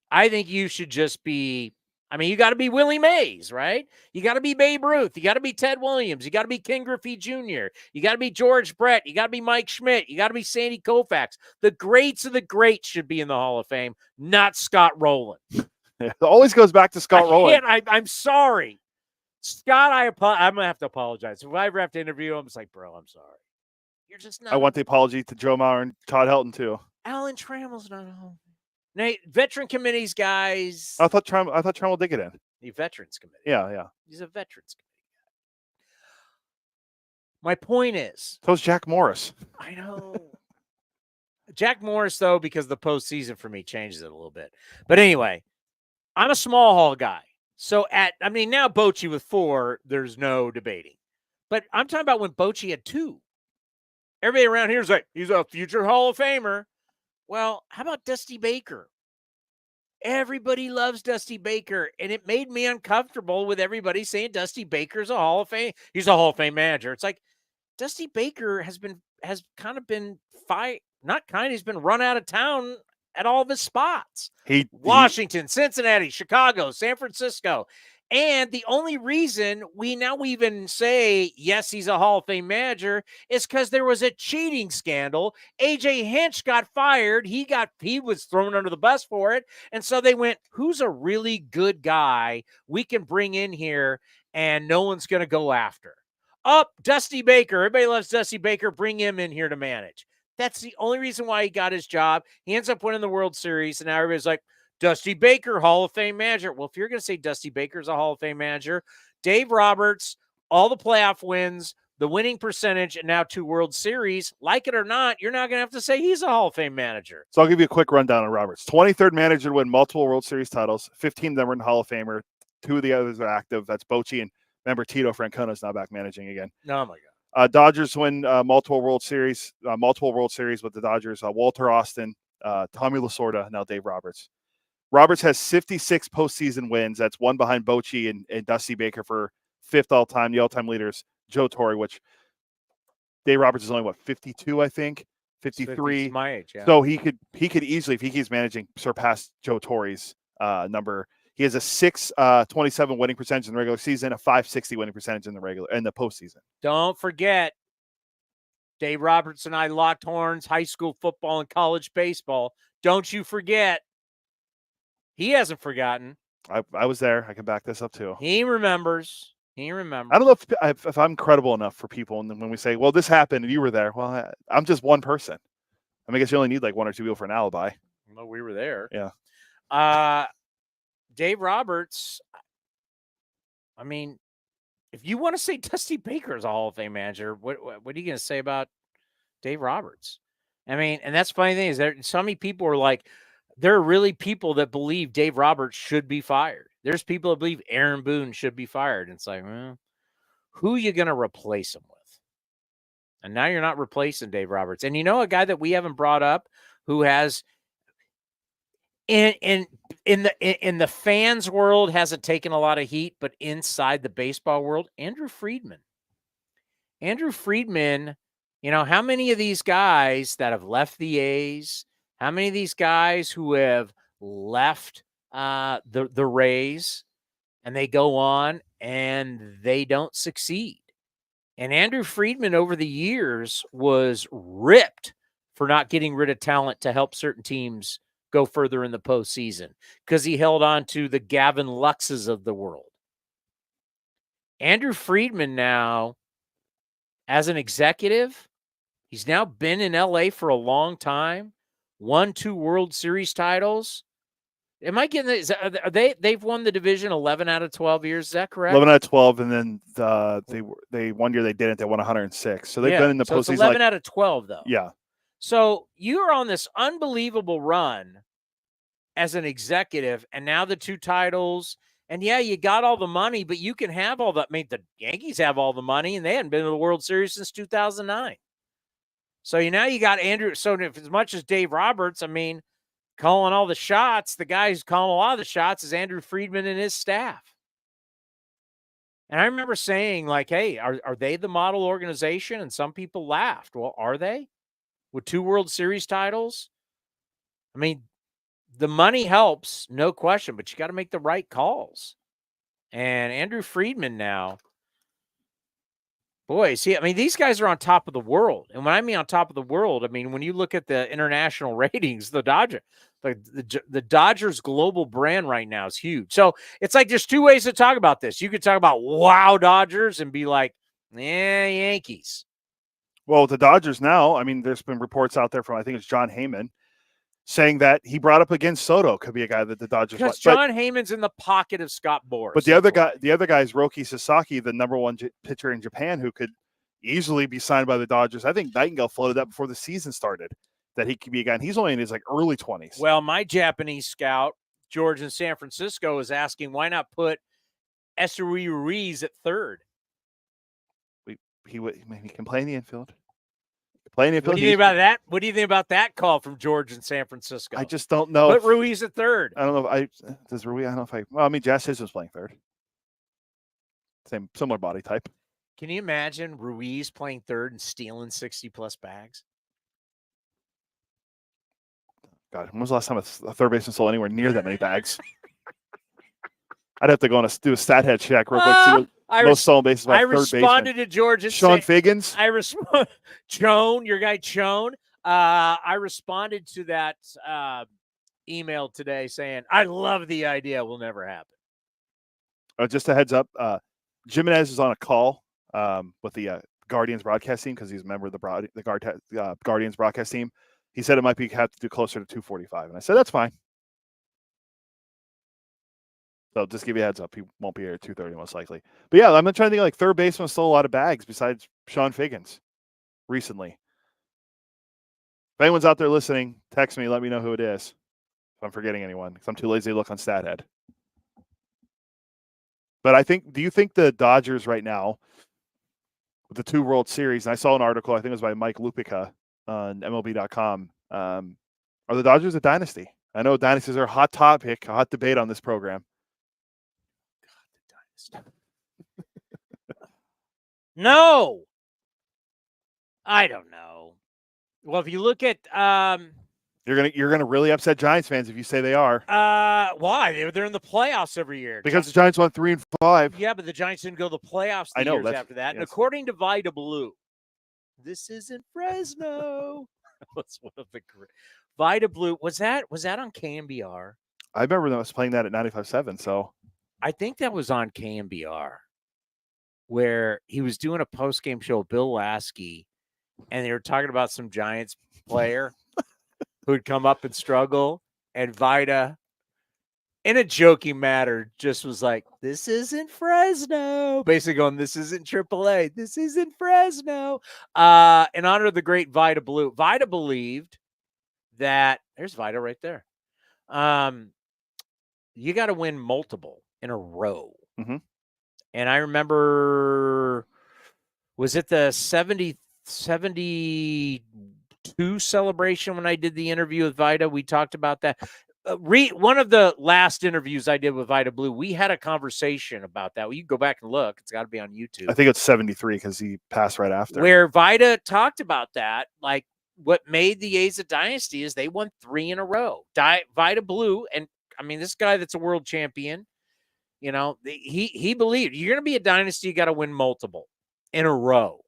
I think you should just be, I mean, you got to be Willie Mays, right? You got to be Babe Ruth. You got to be Ted Williams. You got to be Ken Griffey Jr. You got to be George Brett. You got to be Mike Schmidt. You got to be Sandy Koufax. The greats of the greats should be in the Hall of Fame, not Scott Rowland. It always goes back to Scott Rowland. I'm sorry. Scott, I'm going to have to apologize. If I ever have to interview him, it's like, bro, I'm sorry. You're just not. I want the apology to Joe Mauer and Todd Helton, too. Alan Trammell's not a Hall of Fame. Nate, veteran committees, guys. I thought Trammell did get in. The veterans committee. Yeah. He's a veterans committee guy. My point is. So is Jack Morris. I know. Jack Morris, though, because the postseason for me changes it a little bit. But anyway, I'm a small Hall guy. So now Bochy with 4, there's no debating. But I'm talking about when Bochy had 2. Everybody around here is like, he's a future Hall of Famer. Well, how about Dusty Baker? Everybody loves Dusty Baker, and it made me uncomfortable with everybody saying Dusty Baker's a Hall of Fame. He's a Hall of Fame manager. It's like Dusty Baker has been he's been run out of town at all of his spots. Washington, Cincinnati, Chicago, San Francisco. And the only reason we even say, yes, he's a Hall of Fame manager is because there was a cheating scandal. A.J. Hinch got fired. He was thrown under the bus for it. And so they went, who's a really good guy we can bring in here and no one's going to go after? Dusty Baker. Everybody loves Dusty Baker. Bring him in here to manage. That's the only reason why he got his job. He ends up winning the World Series. And now everybody's like, Dusty Baker, Hall of Fame manager. Well, if you're going to say Dusty Baker's a Hall of Fame manager, Dave Roberts, all the playoff wins, the winning percentage, and now 2 World Series, like it or not, you're not going to have to say he's a Hall of Fame manager. So I'll give you a quick rundown on Roberts. 23rd manager to win multiple World Series titles. 15 of them were in Hall of Famer. 2 of the others are active. That's Bochy and Remember, Tito Francona's now back managing again. Oh my God. Dodgers win multiple World Series with the Dodgers. Walter Austin, Tommy Lasorda, now Dave Roberts. Roberts has 56 postseason wins. That's one behind Bochy and Dusty Baker for fifth all-time. The all-time leaders, Joe Torre, which Dave Roberts is only, 52, I think? 53. He's my age, yeah. So he could easily, if he keeps managing, surpass Joe Torre's number. He has a 627 winning percentage in the regular season, a 560 winning percentage in the postseason. Don't forget, Dave Roberts and I locked horns, high school football and college baseball. Don't you forget. He hasn't forgotten. I was there. I can back this up too. He remembers. I don't know if I'm credible enough for people. And when we say, well, this happened and you were there, well, I'm just one person. I guess you only need like one or two people for an alibi. Well, we were there. Yeah. Dave Roberts, if you want to say Dusty Baker is a Hall of Fame manager, what are you going to say about Dave Roberts? And that's the funny thing is there so many people are like, there are really people that believe Dave Roberts should be fired. There's people that believe Aaron Boone should be fired. And it's like, well, who are you going to replace him with? And now you're not replacing Dave Roberts. And a guy that we haven't brought up who has in the fans world hasn't taken a lot of heat, but inside the baseball world, Andrew Friedman. Andrew Friedman, how many of these guys that have left the A's, how many of these guys who have left the Rays and they go on and they don't succeed? And Andrew Friedman over the years was ripped for not getting rid of talent to help certain teams go further in the postseason because he held on to the Gavin Luxes of the world. Andrew Friedman now, as an executive, he's now been in LA for a long time, won 2 World Series titles. Am I getting this? They've won the division 11 out of 12 years. Is that correct? 11 out of 12, and then they 1 year they didn't. They won 106. So they've been in the postseason. It's 11 out of 12, though. Yeah. So you're on this unbelievable run as an executive, and now the 2 titles. And yeah, you got all the money, but you can have all that. The Yankees have all the money, and they hadn't been to the World Series since 2009. So now you got Andrew. So if, as much as Dave Roberts, calling all the shots, the guy who's calling a lot of the shots is Andrew Friedman and his staff. And I remember saying, like, hey, are they the model organization? And some people laughed. Well, are they? With 2 World Series titles? The money helps, no question, but you got to make the right calls. And Andrew Friedman now, boy, these guys are on top of the world. And when I mean on top of the world, when you look at the international ratings, the Dodgers global brand right now is huge. So it's like there's 2 ways to talk about this. You could talk about wow Dodgers and be like, Yankees. Well, the Dodgers now, there's been reports out there from, I think it's John Heyman, saying that he brought up against Soto could be a guy that the Dodgers because John Heyman's in the pocket of Scott Boras. But the other guy is Roki Sasaki, the number 1 pitcher in Japan, who could easily be signed by the Dodgers. I think Nightingale floated that before the season started, that he could be a guy. And he's only in his early 20s. Well, my Japanese scout, George in San Francisco, is asking why not put Esteury Ruiz at third. He can play in the infield. What do you think about that? What do you think about that call from George in San Francisco? I just don't know. Put Ruiz at third. I don't know. Does Ruiz? I don't know if Jazz Chisholm's playing third. Similar body type. Can you imagine Ruiz playing third and stealing 60+ bags? God, when was the last time a third baseman stole anywhere near that many bags? I'd have to go and do a stat head check real quick. Most stolen bases by third baseman. I responded to George's Sean Figgins. Chone, your guy Chone. I responded to that email today saying, I love the idea. Will never happen. Just a heads up. Gimenez is on a call with the Guardians broadcast team because he's a member of the Guardians broadcast team. He said it might have to do closer to 2:45. And I said, that's fine. So just give you a heads up. He won't be here at 2:30 most likely. But yeah, I'm trying to think third baseman stole a lot of bags besides Sean Figgins recently. If anyone's out there listening, text me. Let me know who it is. If I'm forgetting anyone because I'm too lazy to look on StatHead. But I think, do you think the Dodgers right now, with the 2 World Series, and I saw an article, I think it was by Mike Lupica on MLB.com, are the Dodgers a dynasty? I know dynasties are a hot topic, a hot debate on this program. God, the dynasty. No. I don't know. Well, if you look at You're gonna really upset Giants fans if you say they are. why? They're in the playoffs every year. Because the Giants won 3 and 5. Yeah, but the Giants didn't go to the playoffs the I know, years that's- after that. And yes. according to Vida Blue, this isn't Fresno. That's one of the great. Vida Blue, was that on KMBR? I remember them was playing that at 95.7, so I think that was on KMBR, where he was doing a post-game show with Bill Lasky, and they were talking about some Giants player who'd come up and struggle, and Vida, in a joking matter, just was like, this isn't Fresno. Basically going, this isn't AAA. This isn't Fresno. In honor of the great Vida Blue. Vida believed that, there's Vida right there. You got to win multiple in a row. Mm-hmm. And I remember, was it the 72 celebration when I did the interview with Vida? We talked about that. One of the last interviews I did with Vida Blue, we had a conversation about that. Well, you can go back and look. It's got to be on YouTube. I think it's 73 because he passed right after. Where Vida talked about that, like what made the A's a dynasty is they won 3 in a row. Vida Blue, and I mean, this guy that's a world champion, you know, he believed you're going to be a dynasty, you got to win multiple in a row.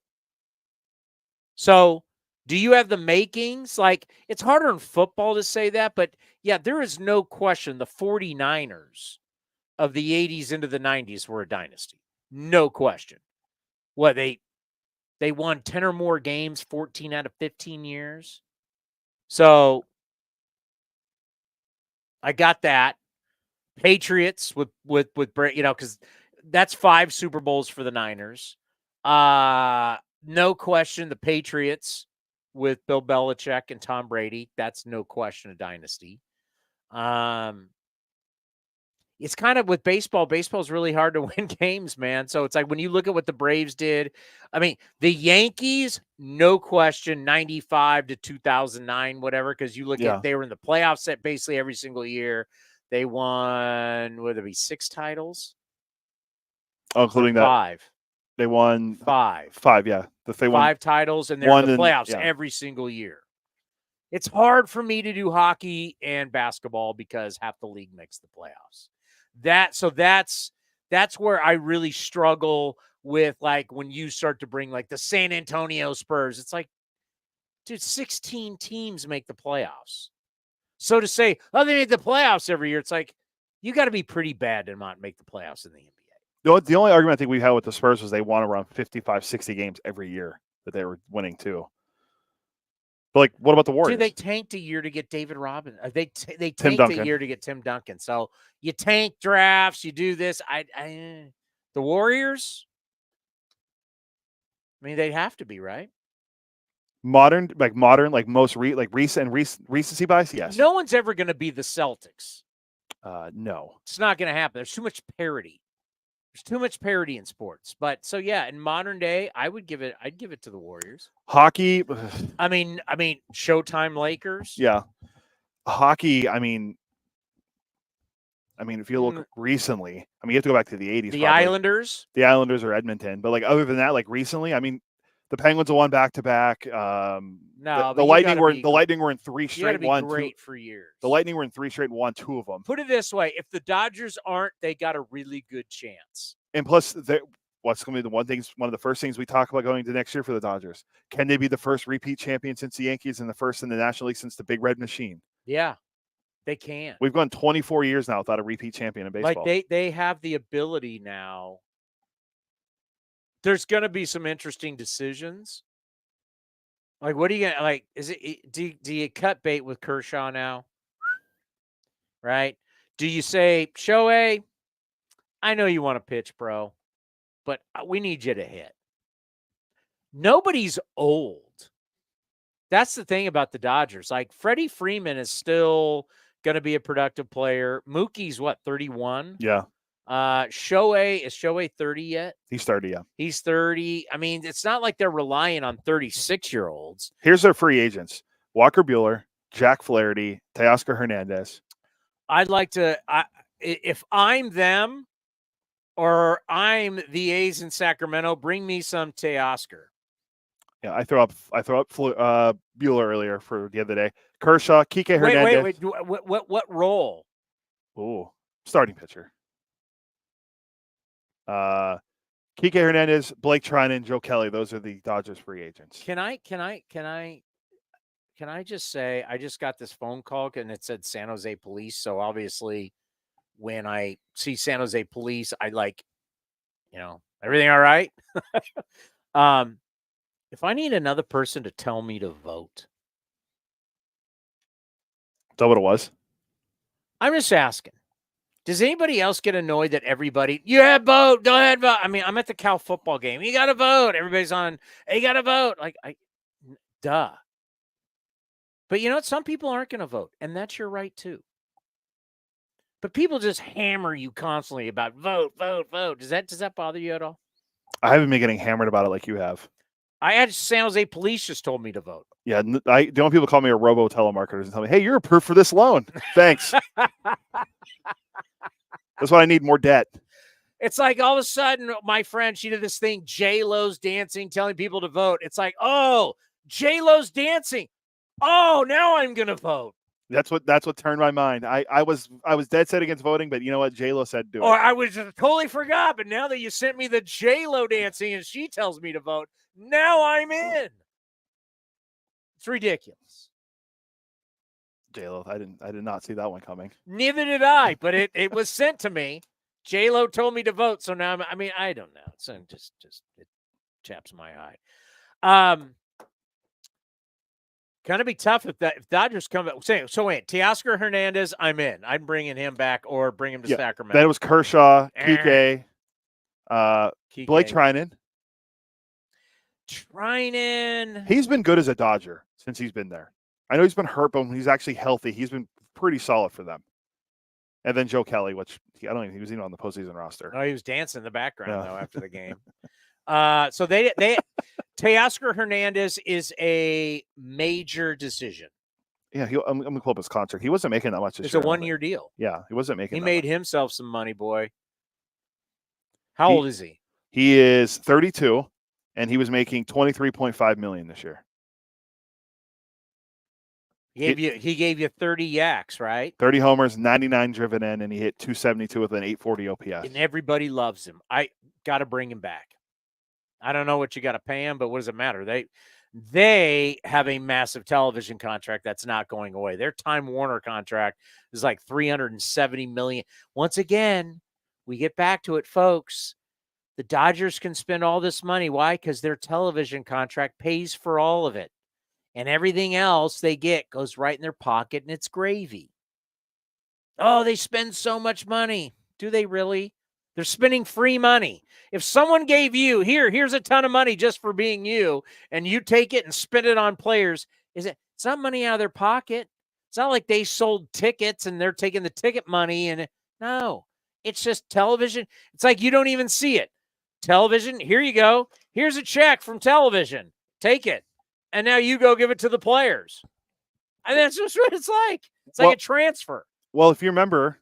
So do you have the makings? Like, it's harder in football to say that, but yeah, there is no question the 49ers of the 80s into the 90s were a dynasty. No question. What, they won 10 or more games 14 out of 15 years. So I got that. Patriots with you know, because that's 5 Super Bowls for the Niners. No question, the Patriots with Bill Belichick and Tom Brady. That's no question a dynasty. It's kind of with baseball. Baseball's really hard to win games, man. So it's like when you look at what the Braves did. I mean, the Yankees, no question, 95 to 2009, whatever, because you look at, they were in the playoffs set basically every single year. They won, would it be 6 titles? Oh, including that. 5. They won 5. 5, yeah. They won 5 titles, and they're in the playoffs every single year. It's hard for me to do hockey and basketball because half the league makes the playoffs. That's where I really struggle with, like, when you start to bring like the San Antonio Spurs. It's like, dude, 16 teams make the playoffs. So to say, oh, they made the playoffs every year, it's like, you got to be pretty bad to not make the playoffs in the NBA. The only argument I think we had with the Spurs was they won around 55, 60 games every year that they were winning too. But, like, what about the Warriors? Dude, they tanked a year to get David Robinson. They tanked a year to get Tim Duncan. So you tank drafts, you do this. The Warriors, I mean, they'd have to be, right? Modern, like most recency bias, yes. No one's ever going to be the Celtics. No. It's not going to happen. There's too much parity. There's too much parity in sports. But so yeah, in modern day, I'd give it to the Warriors. Hockey. I mean, Showtime Lakers. Yeah. Hockey, I mean, if you look recently, I mean, you have to go back to the 80s. The Islanders. The Islanders or Edmonton. But, like, other than that, like, recently, I mean, the Penguins have won back-to-back. No, the Lightning were in 3 straight. Won great for years. The Lightning were in 3 straight and won 2 of them. Put it this way: if the Dodgers aren't, they got a really good chance. And plus, what's going to be one of the first things we talk about going into next year for the Dodgers? Can they be the first repeat champion since the Yankees and the first in the National League since the Big Red Machine? Yeah, they can. We've gone 24 years now without a repeat champion in baseball. Like they have the ability now. There's going to be some interesting decisions. Like, what are you gonna like? Is it do you cut bait with Kershaw now? Right? Do you say, Shohei, I know you want to pitch, bro, but we need you to hit. Nobody's old. That's the thing about the Dodgers. Like, Freddie Freeman is still going to be a productive player. Mookie's 31? Yeah. Shohei, is Shohei 30 yet? He's 30, yeah. He's 30. I mean, it's not like they're relying on 36-year-olds. Here's their free agents: Walker Buehler, Jack Flaherty, Teoscar Hernandez. I'd like to, if I'm them or I'm the A's in Sacramento, bring me some Teoscar. Yeah, I throw up Buehler earlier for the other day. Kershaw, Kike Hernandez. Wait. What role? Ooh, starting pitcher. Kike Hernandez, Blake Trinan, Joe Kelly. Those are the Dodgers free agents. Can I just say I just got this phone call and it said San Jose Police. So obviously, when I see San Jose Police, I like, everything all right. If I need another person to tell me to vote, Is that what it was? I'm just asking. Does anybody else get annoyed that everybody, yeah, vote, go ahead, vote? I mean, I'm at the Cal football game. You got to vote. Everybody's on, hey, you got to vote. Duh. But you know what? Some people aren't going to vote, and that's your right too. But people just hammer you constantly about vote. Does that bother you at all? I haven't been getting hammered about it like you have. I had San Jose Police just told me to vote. Yeah, the only people call me a robo telemarketer and tell me, hey, you're approved for this loan. Thanks. That's why I need more debt. It's like all of a sudden, my friend, she did this thing, J-Lo's dancing, telling people to vote. It's like, oh, J-Lo's dancing. Oh, now I'm going to vote. That's what turned my mind. I was dead set against voting, but you know what? J-Lo said do it. Or I was totally forgot, but now that you sent me the J-Lo dancing and she tells me to vote, now I'm in. It's ridiculous. J-Lo, I did not see that one coming. Neither did I, but it was sent to me. J-Lo told me to vote, so now I don't know. It's just it chaps my eye. Kind of be tough if Dodgers come back. So wait, Teoscar Hernandez, I'm in. I'm bringing him back or bring him to Sacramento. Then it was Kershaw, Kike, Blake Trinan. He's been good as a Dodger since he's been there. I know he's been hurt, but when he's actually healthy, he's been pretty solid for them. And then Joe Kelly, which he was even on the postseason roster. Oh, he was dancing in the background though after the game. So they Teoscar Hernandez is a major decision. Yeah, I'm gonna pull up his contract. He wasn't making that much this year. It's a 1-year deal. Yeah, he wasn't making. He made himself some money, boy. How old is he? He is 32, and he was making $23.5 million this year. He gave you 30 yaks, right? 30 homers, 99 driven in, and he hit 272 with an 840 OPS. And everybody loves him. I got to bring him back. I don't know what you got to pay him, but what does it matter? They have a massive television contract that's not going away. Their Time Warner contract is like $370 million. Once again, we get back to it, folks. The Dodgers can spend all this money. Why? Because their television contract pays for all of it. And everything else they get goes right in their pocket, and it's gravy. Oh, they spend so much money. Do they really? They're spending free money. If someone gave you, here's a ton of money just for being you, and you take it and spend it on players, it's not money out of their pocket. It's not like they sold tickets and they're taking the ticket money. And no, it's just television. It's like you don't even see it. Television, here you go. Here's a check from television. Take it. And now you go give it to the players. And that's just what it's like. It's like a transfer. Well, if you remember,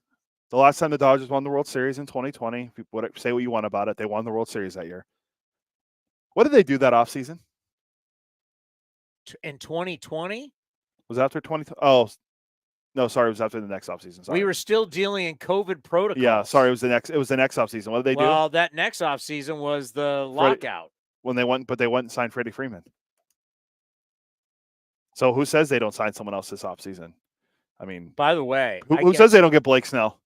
the last time the Dodgers won the World Series in 2020, say what you want about it, they won the World Series that year. What did they do that offseason? In 2020? Was after 2020? Oh, no, sorry. It was after the next offseason. We were still dealing in COVID protocols. Yeah, sorry. It was the next offseason. What did they do? Well, that next offseason was the lockout. But they went and signed Freddie Freeman. So who says they don't sign someone else this offseason? I mean, by the way, who says they don't get Blake Snell?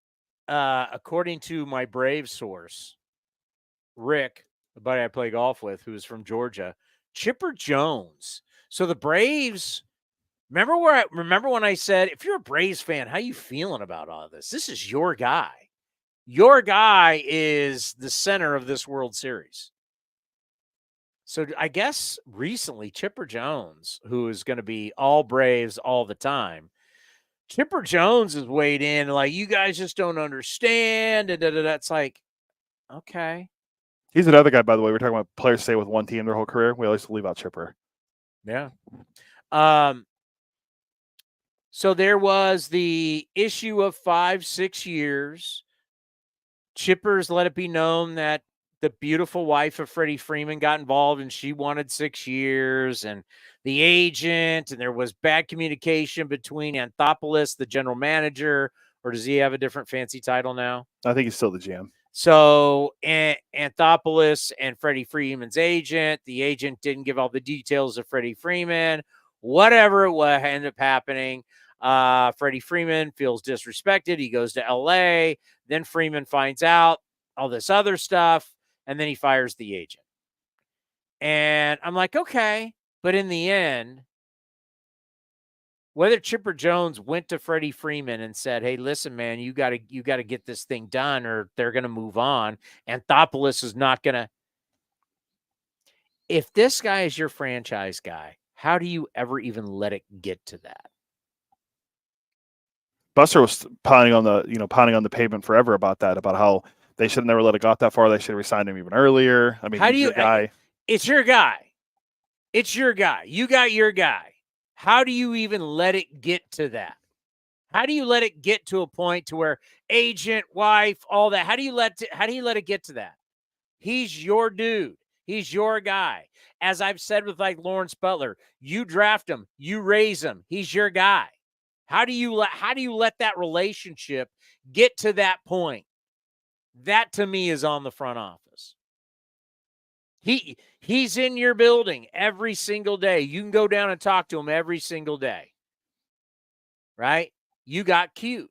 According to my Braves source, Rick, the buddy I play golf with, who's from Georgia, Chipper Jones. So the Braves, remember when I said, if you're a Braves fan, how you feeling about all this? This is your guy. Your guy is the center of this World Series. So I guess recently Chipper Jones, who is going to be all Braves all the time, Chipper Jones is weighed in like, you guys just don't understand. And it's like, okay. He's another guy, by the way. We're talking about players stay with one team their whole career. We always leave out Chipper. Yeah. So there was the issue of 5-6 years. Chipper's let it be known that the beautiful wife of Freddie Freeman got involved and she wanted 6 years, and the agent, and there was bad communication between Anthopoulos, the general manager, or does he have a different fancy title now? I think he's still the GM. So Anthopoulos and Freddie Freeman's agent, the agent didn't give all the details of Freddie Freeman, whatever it was, ended up happening. Freddie Freeman feels disrespected. He goes to LA. Then Freeman finds out all this other stuff, and then he fires the agent. And I'm like, okay. But in the end, whether Chipper Jones went to Freddie Freeman and said, hey, listen, man, you got to get this thing done or they're going to move on. Anthopoulos is not going to. If this guy is your franchise guy, how do you ever even let it get to that? Buster was pounding on the pavement forever about that, about how they should have never let it got that far. They should have resigned him even earlier. I mean, how do you, your guy. It's your guy. It's your guy. You got your guy. How do you even let it get to that? How do you let it get to a point to where agent, wife, all that? How do you let it get to that? He's your dude. He's your guy. As I've said with like Lawrence Butler, you draft him, you raise him. He's your guy. How do you let that relationship get to that point? That to me is on the front office. He's in your building every single day. You can go down and talk to him every single day. Right? You got cute.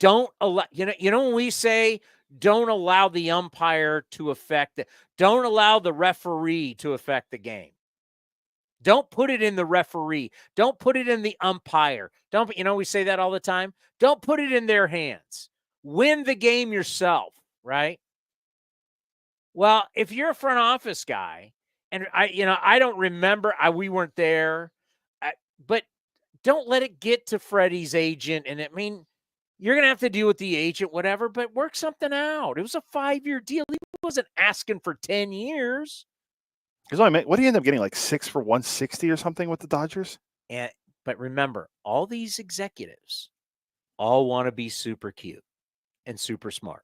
Don't allow, when we say don't allow the umpire to affect it. Don't allow the referee to affect the game. Don't put it in the referee. Don't put it in the umpire. We say that all the time. Don't put it in their hands. Win the game yourself, right? Well, if you're a front office guy, and I don't remember, we weren't there, but don't let it get to Freddie's agent. And you're going to have to deal with the agent, whatever, but work something out. It was a 5-year deal. He wasn't asking for 10 years. What did he end up getting, like 6 for $160 or something with the Dodgers? But remember, all these executives all want to be super cute and super smart.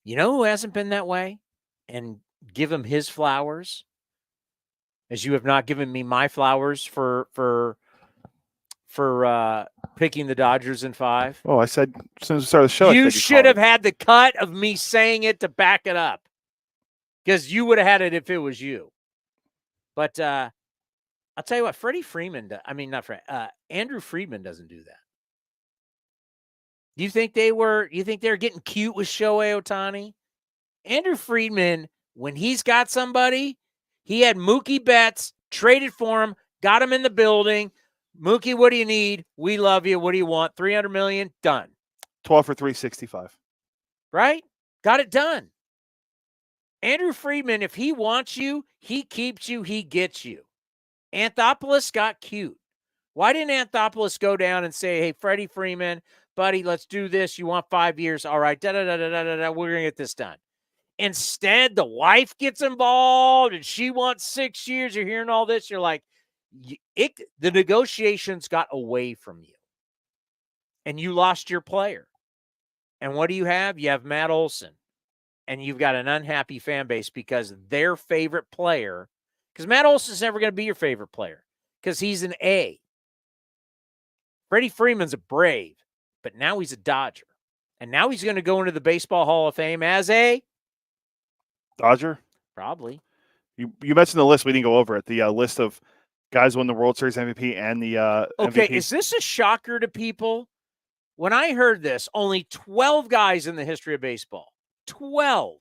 You know who hasn't been that way? And give him his flowers, as you have not given me my flowers for picking the Dodgers in 5. Oh, I said as soon as we started the show. You should have had the cut of me saying it to back it up, because you would have had it if it was you. But I'll tell you what, Freddie Freeman, Andrew Friedman doesn't do that. Do you think they were getting cute with Shohei Ohtani? Andrew Friedman, when he's got somebody, he had Mookie Betts, traded for him, got him in the building. Mookie, what do you need? We love you. What do you want? $300 million? Done. 12 for $365. Right? Got it done. Andrew Friedman, if he wants you, he keeps you, he gets you. Anthopoulos got cute. Why didn't Anthopoulos go down and say, hey, Freddie Freeman, buddy, let's do this. You want 5 years? All right, we're going to get this done. Instead, the wife gets involved and she wants 6 years. You're hearing all this. You're like, the negotiations got away from you. And you lost your player. And what do you have? You have Matt Olson. And you've got an unhappy fan base because their favorite player, because Matt Olson's never going to be your favorite player because he's an A. Freddie Freeman's a Brave, but now he's a Dodger. And now he's going to go into the Baseball Hall of Fame as a Dodger? Probably. You mentioned the list. We didn't go over it. The list of guys who won the World Series MVP and the Okay, MVP. Is this a shocker to people? When I heard this, only 12 guys in the history of baseball, 12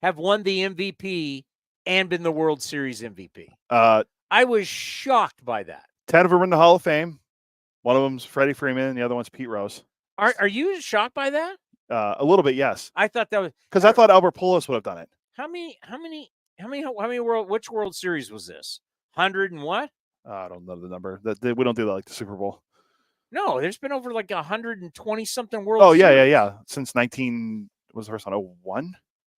have won the MVP and been the World Series MVP. I was shocked by that. 10 of them are in the Hall of Fame. One of them's Freddie Freeman, and the other one's Pete Rose. Are you shocked by that? A little bit, yes. I thought that was because I thought Albert Pujols would have done it. How many which World Series was this? 100 and what? I don't know the number. We don't do that like the Super Bowl. No, there's been over like 120 something World Oh yeah, Series. yeah. Since 19 was the first one 01?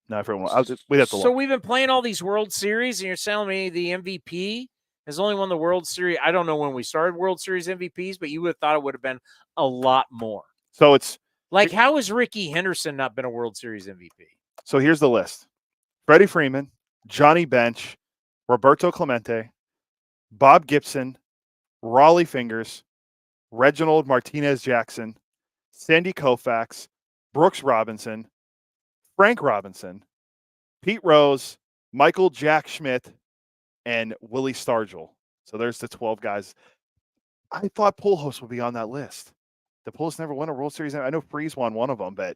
No, I forgot. We'd have to So look. we've been playing all these World Series, and you're telling me the MVP has only won the World Series. I don't know when we started World Series MVPs, but you would have thought it would have been a lot more. So it's like, how has Ricky Henderson not been a World Series MVP? So here's the list: Freddie Freeman, Johnny Bench, Roberto Clemente, Bob Gibson, Raleigh Fingers, Reginald Martinez Jackson, Sandy Koufax, Brooks Robinson, Frank Robinson, Pete Rose, Michael Jack Schmidt, and Willie Stargell. So there's the 12 guys. I thought Pujols would be on that list. The Pujols never won a World Series. I know Freeze won one of them, but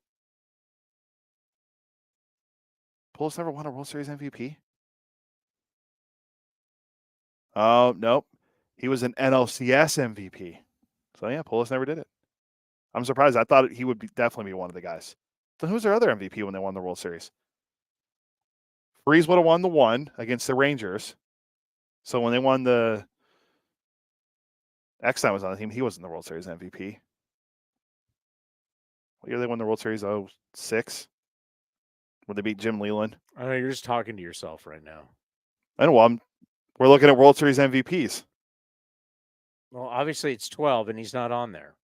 Pujols never won a World Series MVP. Oh, nope. He was an NLCS MVP. So, yeah, Pujols never did it. I'm surprised. I thought he would definitely be one of the guys. Then who's their other MVP when they won the World Series? Freeze would have won the one against the Rangers. So when they won the Eckstein was on the team, he wasn't the World Series MVP. What year they won the World Series? 06? When they beat Jim Leland. I know you're just talking to yourself right now. I know. We're looking at World Series MVPs. Well, obviously it's 12, and he's not on there.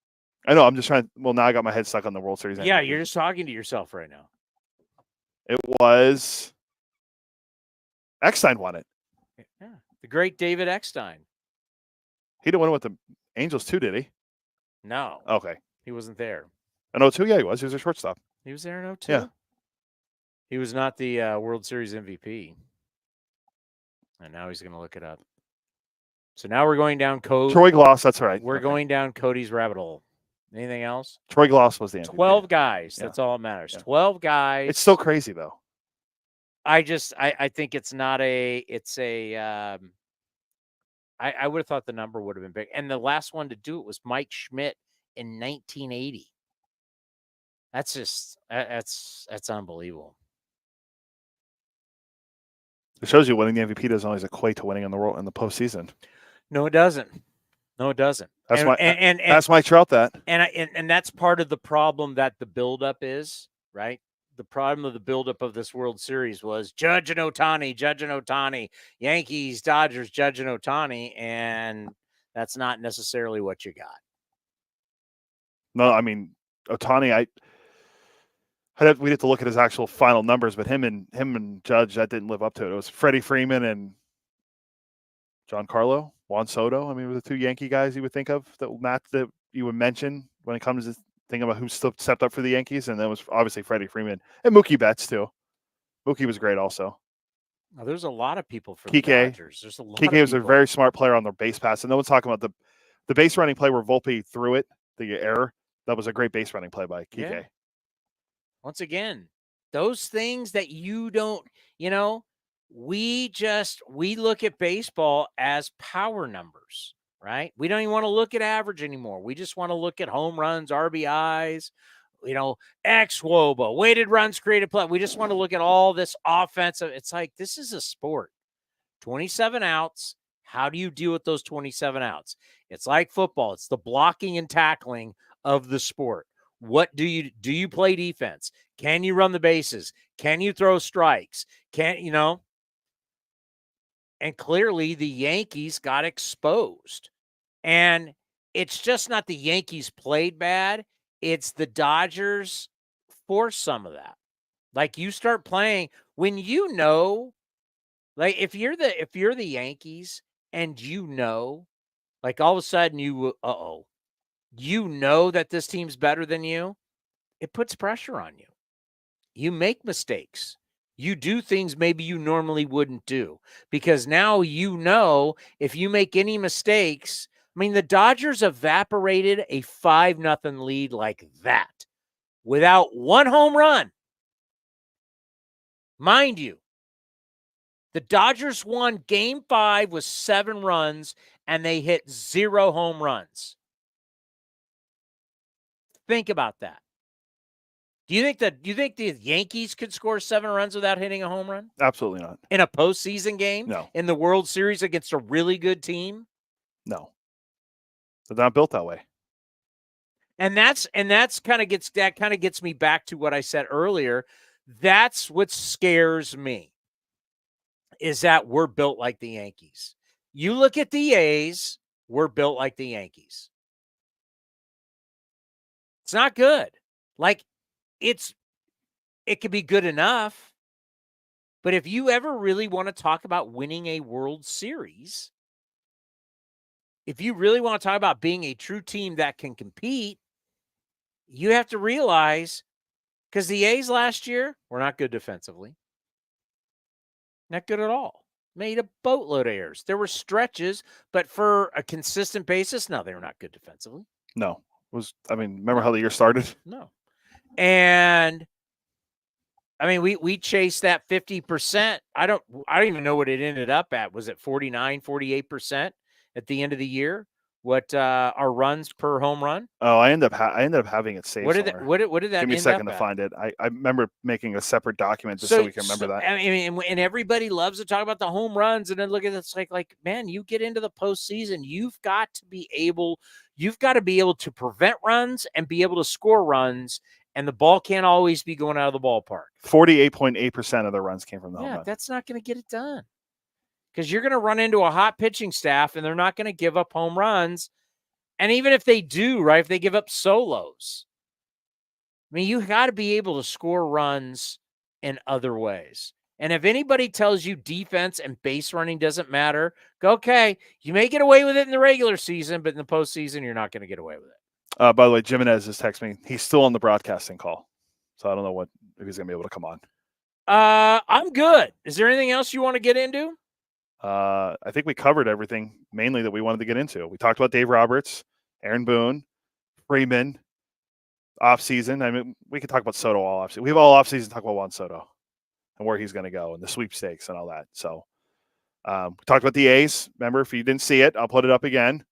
I know. I'm just trying. Well, now I got my head stuck on the World Series MVP. Yeah, you're just talking to yourself right now. It was Eckstein won it. Yeah, the great David Eckstein. He didn't win it with the Angels too, did he? No. Okay. He wasn't there. In 02, yeah, he was. He was a shortstop. He was there in 02? Yeah. He was not the World Series MVP. And now he's going to look it up. So now we're going down code. Troy Gloss, that's right. We're going down Cody's rabbit hole. Anything else? Troy Gloss was the MVP. 12 guys. Yeah. That's all that matters. Yeah. 12 guys. It's still crazy, though. I think it's not I would have thought the number would have been big. And the last one to do it was Mike Schmidt in 1980. That's just, that's unbelievable. It shows you winning the MVP doesn't always equate to winning in the postseason. No, it doesn't. No, it doesn't. That's and that's Mike Trout. And that's part of the problem that the buildup is, right? The problem of the buildup of this World Series was Judge and Ohtani, Yankees, Dodgers, Judge and Ohtani, and that's not necessarily what you got. No, I mean Ohtani. We'd have to look at his actual final numbers, but him and Judge, that didn't live up to it. It was Freddie Freeman and Giancarlo, Juan Soto. I mean, were the two Yankee guys you would think of that you would mention when it comes to thinking about who stepped up for the Yankees, and that was obviously Freddie Freeman and Mookie Betts too. Mookie was great also. Now, there's a lot of people for Kike. the Dodgers. There's a lot. Kike was a very smart player on the base pass, and no one's talking about the base running play where Volpe threw it, the error. That was a great base running play by Kike. Yeah. Once again, those things that you don't, we look at baseball as power numbers, right? We don't even want to look at average anymore. We just want to look at home runs, RBIs, xWOBA, weighted runs, created play. We just want to look at all this offensive. It's like, this is a sport. 27 outs. How do you deal with those 27 outs? It's like football. It's the blocking and tackling of the sport. What do you play defense? Can you run the bases? Can you throw strikes? And clearly the Yankees got exposed. And it's just not the Yankees played bad. It's the Dodgers forced some of that. Like, you start playing when like if you're the Yankees and like all of a sudden that this team's better than you, it puts pressure on you. You make mistakes. You do things maybe you normally wouldn't do because now if you make any mistakes. I mean, the Dodgers evaporated a 5-0 lead like that without one home run. Mind you, the Dodgers won Game 5 with 7 runs, and they hit 0 home runs. Think about that. Do you think the Yankees could score 7 runs without hitting a home run? Absolutely not. In a postseason game? No. In the World Series against a really good team? No. They're not built that way. And that's kind of gets me back to what I said earlier. That's what scares me, is that we're built like the Yankees. You look at the A's, we're built like the Yankees. It's not good. Like, it could be good enough, but if you ever really want to talk about winning a World Series, if you really want to talk about being a true team that can compete, you have to realize, because the A's last year were not good defensively. Not good at all. Made a boatload of errors. There were stretches, but for a consistent basis, no, they were not good defensively. No. Remember how the year started? No. And we chased that 50%. I don't even know what it ended up at. Was it 49, 48% at the end of the year? What our runs per home run? Oh, I ended up having it saved. What did that? Give me a second to find it. I remember making a separate document just so we can remember that. And everybody loves to talk about the home runs, and then look at this like man, you get into the postseason, you've got to be able to prevent runs and be able to score runs, and the ball can't always be going out of the ballpark. 48.8% of the runs came from the home run. That's not going to get it done. Because you're going to run into a hot pitching staff, and they're not going to give up home runs. And even if they do, right, if they give up solos, you got to be able to score runs in other ways. And if anybody tells you defense and base running doesn't matter, go, okay, you may get away with it in the regular season, but in the postseason, you're not going to get away with it. By the way, Gimenez just texted me. He's still on the broadcasting call. So I don't know if he's going to be able to come on. I'm good. Is there anything else you want to get into? I think we covered everything mainly that we wanted to get into. We talked about Dave Roberts, Aaron Boone, Freeman, offseason. We could talk about Soto all offseason. We have all offseason to talk about Juan Soto and where he's going to go and the sweepstakes and all that. So we talked about the A's. Remember, if you didn't see it, I'll put it up again.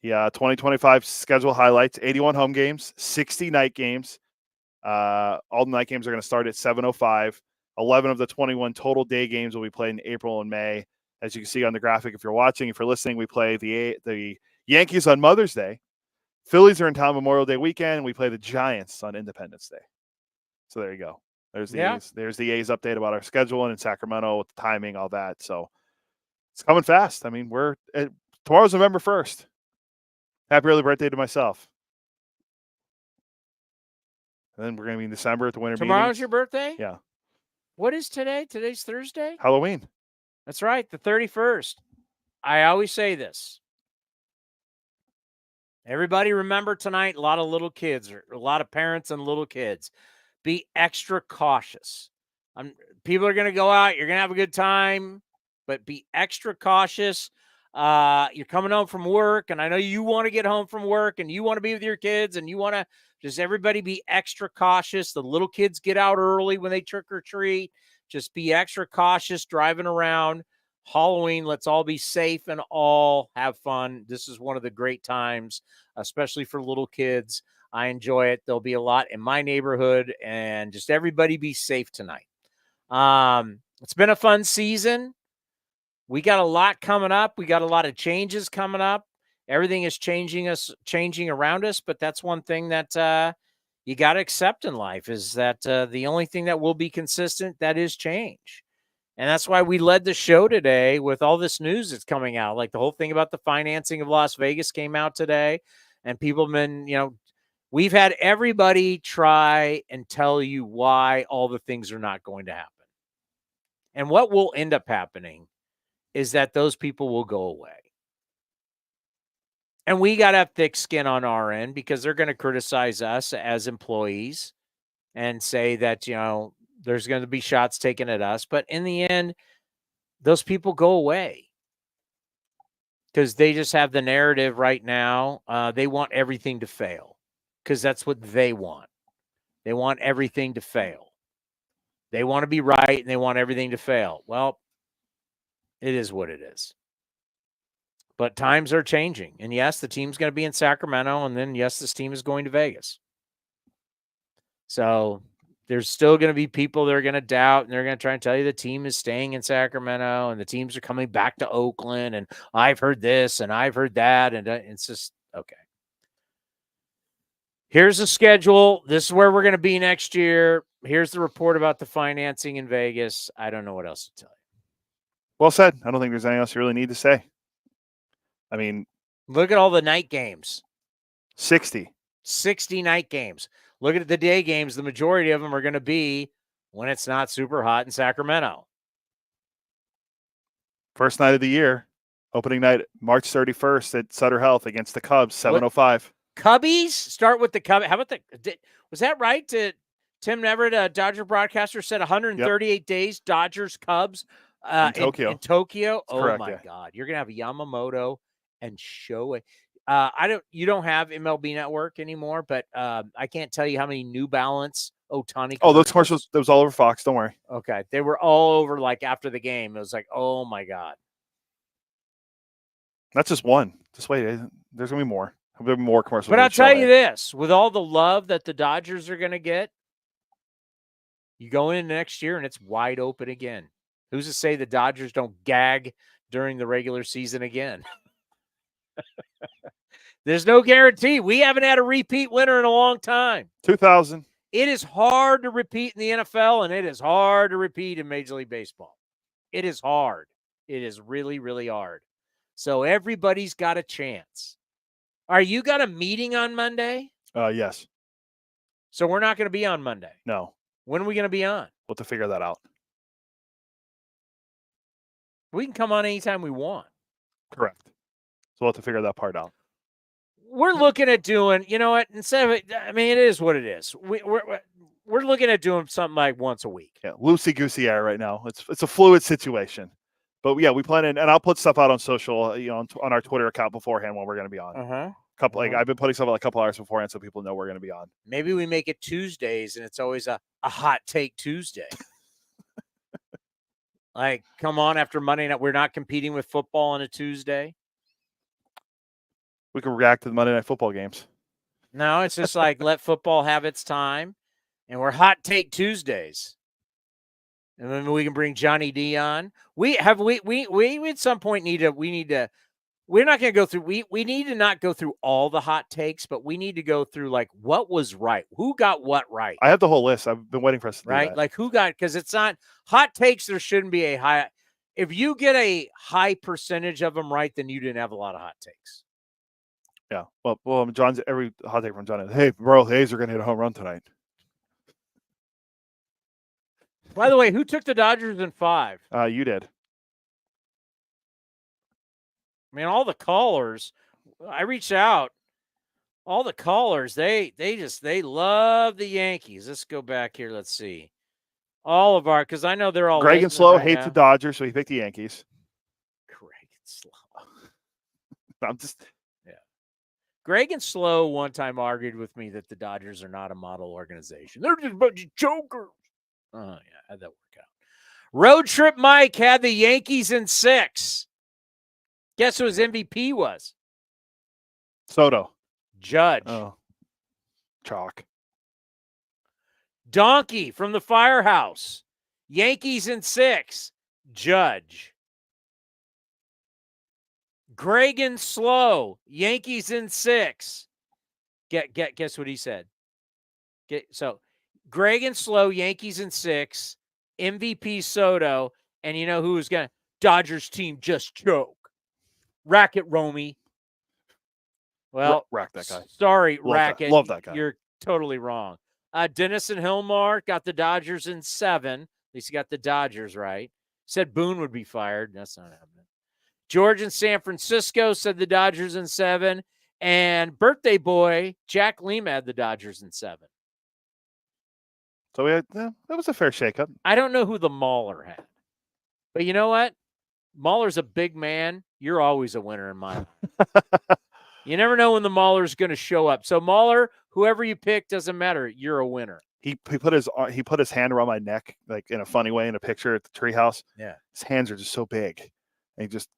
Yeah, 2025 schedule highlights, 81 home games, 60 night games. All the night games are going to start at 7:05. 11 of the 21 total day games will be played in April and May. As you can see on the graphic, if you're watching, if you're listening, we play the Yankees on Mother's Day. Phillies are in town Memorial Day weekend, and we play the Giants on Independence Day. So there you go. There's the A's. There's the A's update about our schedule and in Sacramento with the timing, all that. So it's coming fast. Tomorrow's November 1st. Happy early birthday to myself. And then we're going to be in December at the winter meetings. Tomorrow's your birthday? Yeah. What is today? Today's Thursday? Halloween. That's right, the 31st. I always say this. Everybody remember tonight, a lot of little kids, or a lot of parents and little kids. Be extra cautious. People are going to go out. You're going to have a good time, but be extra cautious. You're coming home from work, and I know you want to get home from work, and you want to be with your kids, and you want to just everybody be extra cautious. The little kids get out early when they trick or treat. Just be extra cautious driving around. Halloween, let's all be safe and all have fun. This is one of the great times, especially for little kids. I enjoy it. There'll be a lot in my neighborhood, and just everybody be safe tonight. It's been a fun season. We got a lot coming up. We got a lot of changes coming up. Everything is changing around us, but that's one thing that you got to accept in life, is that the only thing that will be consistent, that is change. And that's why we led the show today with all this news that's coming out. Like the whole thing about the financing of Las Vegas came out today, and people have been, we've had everybody try and tell you why all the things are not going to happen. And what will end up happening is that those people will go away. And we got to have thick skin on our end, because they're going to criticize us as employees and say that, there's going to be shots taken at us. But in the end, those people go away because they just have the narrative right now. They want everything to fail because that's what they want. They want everything to fail. They want to be right, and they want everything to fail. Well, it is what it is. But times are changing. And yes, the team's going to be in Sacramento. And then, yes, this team is going to Vegas. So There's still going to be people that are going to doubt, and they're going to try and tell you the team is staying in Sacramento and the teams are coming back to Oakland, and I've heard this and I've heard that, and it's just, okay. Here's the schedule. This is where we're going to be next year. Here's the report about the financing in Vegas. I don't know what else to tell you. Well said. I don't think there's anything else you really need to say. I mean, look at all the night games. 60 night games. Look at the day games. The majority of them are going to be when it's not super hot in Sacramento. First night of the year, opening night, March 31st at Sutter Health against the Cubs, 7:05. Cubbies? Start with the Cubbies. How about was that right? Tim Neverett, a Dodger broadcaster, said 138 days, Dodgers, Cubs in Tokyo. In Tokyo. Oh, correct, my God. You're going to have Yamamoto and Shohei. You don't have MLB Network anymore, but I can't tell you how many New Balance Towny. Oh, those commercials, that was all over Fox. Don't worry. Okay. They were all over like after the game. It was like, oh my God. That's just one. Just wait. There's going to be more. There'll be more commercials. But I'll tell you this, with all the love that the Dodgers are going to get, you go in next year and it's wide open again. Who's to say the Dodgers don't gag during the regular season again? There's no guarantee. We haven't had a repeat winner in a long time. 2000. It is hard to repeat in the NFL, and it is hard to repeat in Major League Baseball. It is hard. It is really, really hard. So everybody's got a chance. Are you got a meeting on Monday? Yes. So we're not going to be on Monday. No. When are we going to be on? We'll have to figure that out. We can come on anytime we want. Correct. So we'll have to figure that part out. We're looking at doing, you know what, instead of it, I mean, it is what it is. We're looking at doing something like once a week. Yeah, loosey-goosey air right now. It's a fluid situation. But yeah, we plan and I'll put stuff out on social, on our Twitter account beforehand when we're going to be on. I've been putting stuff out a couple hours beforehand so people know we're going to be on. Maybe we make it Tuesdays and it's always a hot take Tuesday. Like, come on, after Monday night, we're not competing with football on a Tuesday. We can react to the Monday Night Football games. No, it's just like let football have its time, and we're hot take Tuesdays. And then we can bring Johnny D on. We at some point we're not going to go through. We need to not go through all the hot takes, but we need to go through like what was right, who got what right. I have the whole list. I've been waiting for us to do right, that. like who got, because it's not hot takes. There shouldn't be a high. If you get a high percentage of them right, then you didn't have a lot of hot takes. Yeah. Well, John's every hot take from John is, hey, bro, the A's are going to hit a home run tonight. By the way, who took the Dodgers in 5? You did. I mean, all the callers, I reached out. All the callers, they love the Yankees. Let's go back here. Let's see. All of our, because I know they're all. Greg and Slow hates the Dodgers, so he picked the Yankees. Greg and Slow. I'm just. Greg and Slow one time argued with me that the Dodgers are not a model organization. They're just a bunch of jokers. Oh, yeah, how'd that work out? Road Trip Mike had the Yankees in 6. Guess who his MVP was? Soto. Judge. Oh. Chalk. Donkey from the Firehouse. Yankees in 6. Judge. Greg and Slow, Yankees in 6. Guess what he said? So Greg and Slow, Yankees in 6. MVP Soto, and you know who was going to? Dodgers team just choke. Racket Romy. Well, rack that guy. Sorry, Racket. Love that guy. You're totally wrong. Dennis and Hilmar got the Dodgers in 7. At least he got the Dodgers right. Said Boone would be fired. That's not happening. George in San Francisco said the Dodgers in 7. And birthday boy, Jack Lima had the Dodgers in 7. So we had, that was a fair shakeup. I don't know who the Mauler had. But you know what? Mauler's a big man. You're always a winner in my mind. You never know when the Mauler's going to show up. So Mauler, whoever you pick, doesn't matter. You're a winner. He put his hand around my neck, like in a funny way in a picture at the treehouse. Yeah. His hands are just so big. And he just,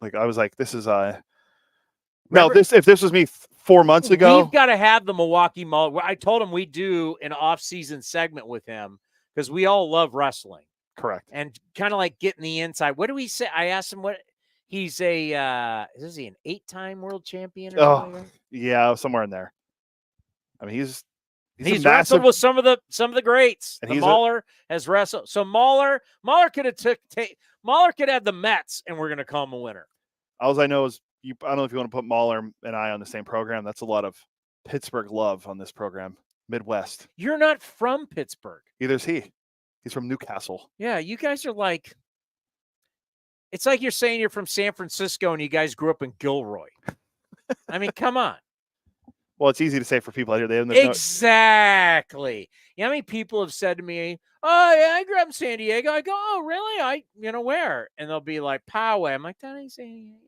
like, I was like, this is if this was me 4 months ago. We've got to have the Milwaukee Mauler. I told him we do an off-season segment with him because we all love wrestling. Correct. And kind of like getting the inside. What do we say? I asked him what he's is he an 8-time world champion or something? Like that? Yeah, somewhere in there. I mean, he's wrestled with some of the greats. And Mauler has wrestled. So Mauler could have Mauler could have the Mets, and we're going to call him a winner. All I know is I don't know if you want to put Mauler and I on the same program. That's a lot of Pittsburgh love on this program. Midwest. You're not from Pittsburgh. Neither is he. He's from Newcastle. Yeah, you guys are like. It's like you're saying you're from San Francisco and you guys grew up in Gilroy. I mean, come on. Well, it's easy to say for people out here. Exactly. You know how many people have said to me, "Oh, yeah, I grew up in San Diego." I go, "Oh, really? Where?" And they'll be like, "Poway." I'm like, "That ain't San Diego."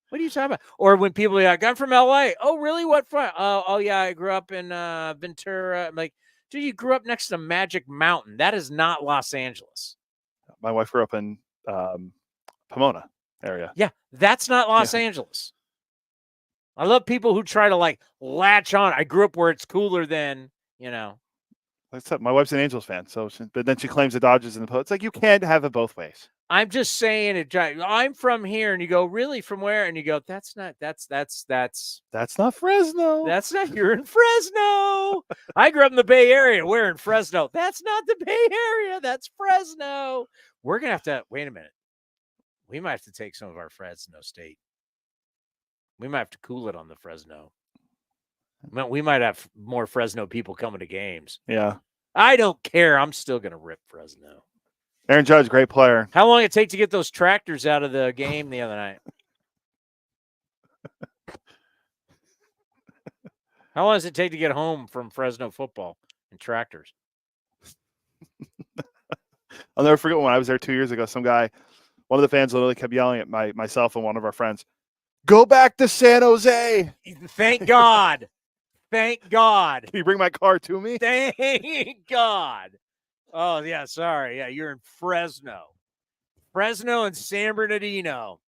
What are you talking about? Or when people are like, "I'm from LA." "Oh, really? What from?" Oh, yeah, I grew up in Ventura. I'm like, dude, you grew up next to Magic Mountain. That is not Los Angeles. My wife grew up in Pomona area. Yeah, that's not Los Angeles. I love people who try to like latch on. I grew up where it's cooler than, Except my wife's an Angels fan, but then she claims the Dodgers and the Poets. It's like you can't have it both ways. I'm just saying it. I'm from here, and you go, really, from where? And you go, that's not Fresno. That's not. You're in Fresno. I grew up in the Bay Area. We're in Fresno. That's not the Bay Area. That's Fresno. We're gonna have to wait a minute. We might have to take some of our Fresno State. We might have to cool it on the Fresno. We might have more Fresno people coming to games. Yeah. I don't care. I'm still going to rip Fresno. Aaron Judge, great player. How long did it take to get those tractors out of the game the other night? How long does it take to get home from Fresno football and tractors? I'll never forget when I was there 2 years ago. Some guy, one of the fans literally kept yelling at myself and one of our friends, "Go back to San Jose." Thank God. Thank God. Can you bring my car to me? Thank God. Oh, yeah, sorry. Yeah, you're in Fresno. Fresno and San Bernardino.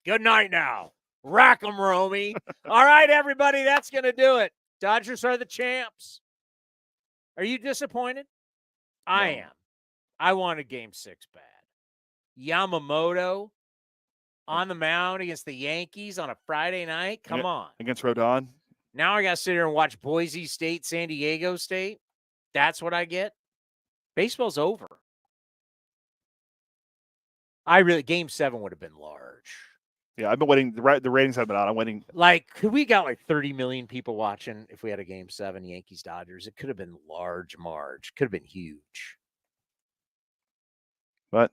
Good night now. Rack 'em, Romy. All right, everybody, that's going to do it. Dodgers are the champs. Are you disappointed? No. I am. I wanted Game 6 bad. Yamamoto on the mound against the Yankees on a Friday night. Come on. Against Rodon. Now I got to sit here and watch Boise State, San Diego State. That's what I get. Baseball's over. Game 7 would have been large. Yeah, I've been waiting. The ratings have been out. I'm waiting. Could we got 30 million people watching if we had a Game 7 Yankees Dodgers? It could have been large marge. Could have been huge. But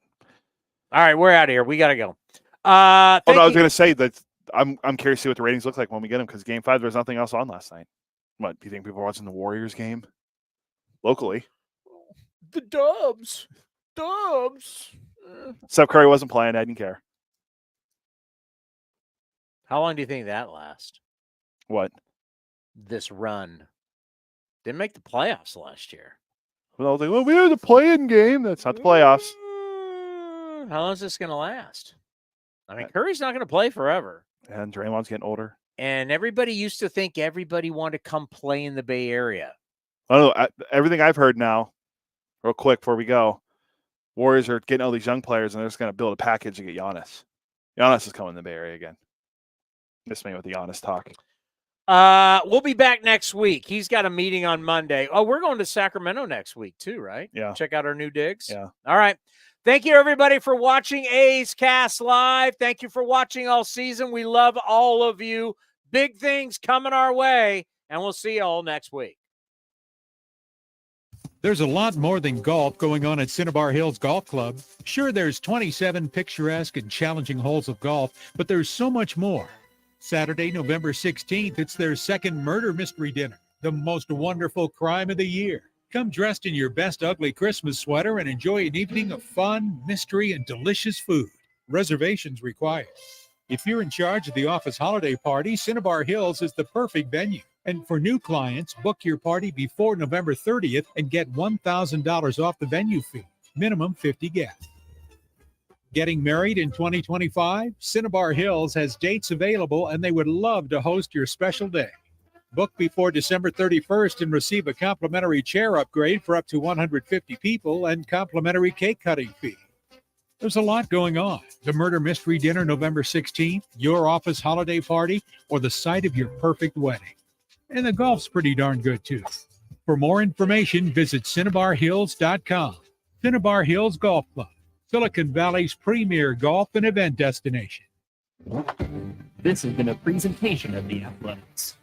all right, we're out of here. We got to go. I was going to say that I'm curious to see what the ratings look like when we get them because Game 5 there was nothing else on last night. What do you think people are watching the Warriors game locally? The Dubs. Steph Curry wasn't playing. I didn't care. How long do you think that lasts? What? This run. Didn't make the playoffs last year. Well, we had the play-in game. That's not the playoffs. How long is this going to last? I mean, Curry's not going to play forever. And Draymond's getting older. And everybody used to think everybody wanted to come play in the Bay Area. I don't know. Everything I've heard now, real quick before we go, Warriors are getting all these young players, and they're just going to build a package to get Giannis. Giannis is coming to the Bay Area again. Miss me with the Giannis talk. We'll be back next week. He's got a meeting on Monday. Oh, we're going to Sacramento next week too, right? Yeah. Check out our new digs. Yeah. All right. Thank you, everybody, for watching A's Cast Live. Thank you for watching all season. We love all of you. Big things coming our way, and we'll see you all next week. There's a lot more than golf going on at Cinnabar Hills Golf Club. Sure, there's 27 picturesque and challenging holes of golf, but there's so much more. Saturday, November 16th, it's their second murder mystery dinner, the most wonderful crime of the year. Come dressed in your best ugly Christmas sweater and enjoy an evening of fun, mystery, and delicious food. Reservations required. If you're in charge of the office holiday party, Cinnabar Hills is the perfect venue. And for new clients, book your party before November 30th and get $1,000 off the venue fee. Minimum 50 guests. Getting married in 2025? Cinnabar Hills has dates available, and they would love to host your special day. Book before December 31st and receive a complimentary chair upgrade for up to 150 people and complimentary cake cutting fee. There's a lot going on. The murder mystery dinner November 16th, your office holiday party, or the site of your perfect wedding. And the golf's pretty darn good too. For more information, visit CinnabarHills.com. Cinnabar Hills Golf Club, Silicon Valley's premier golf and event destination. This has been a presentation of the Athletics.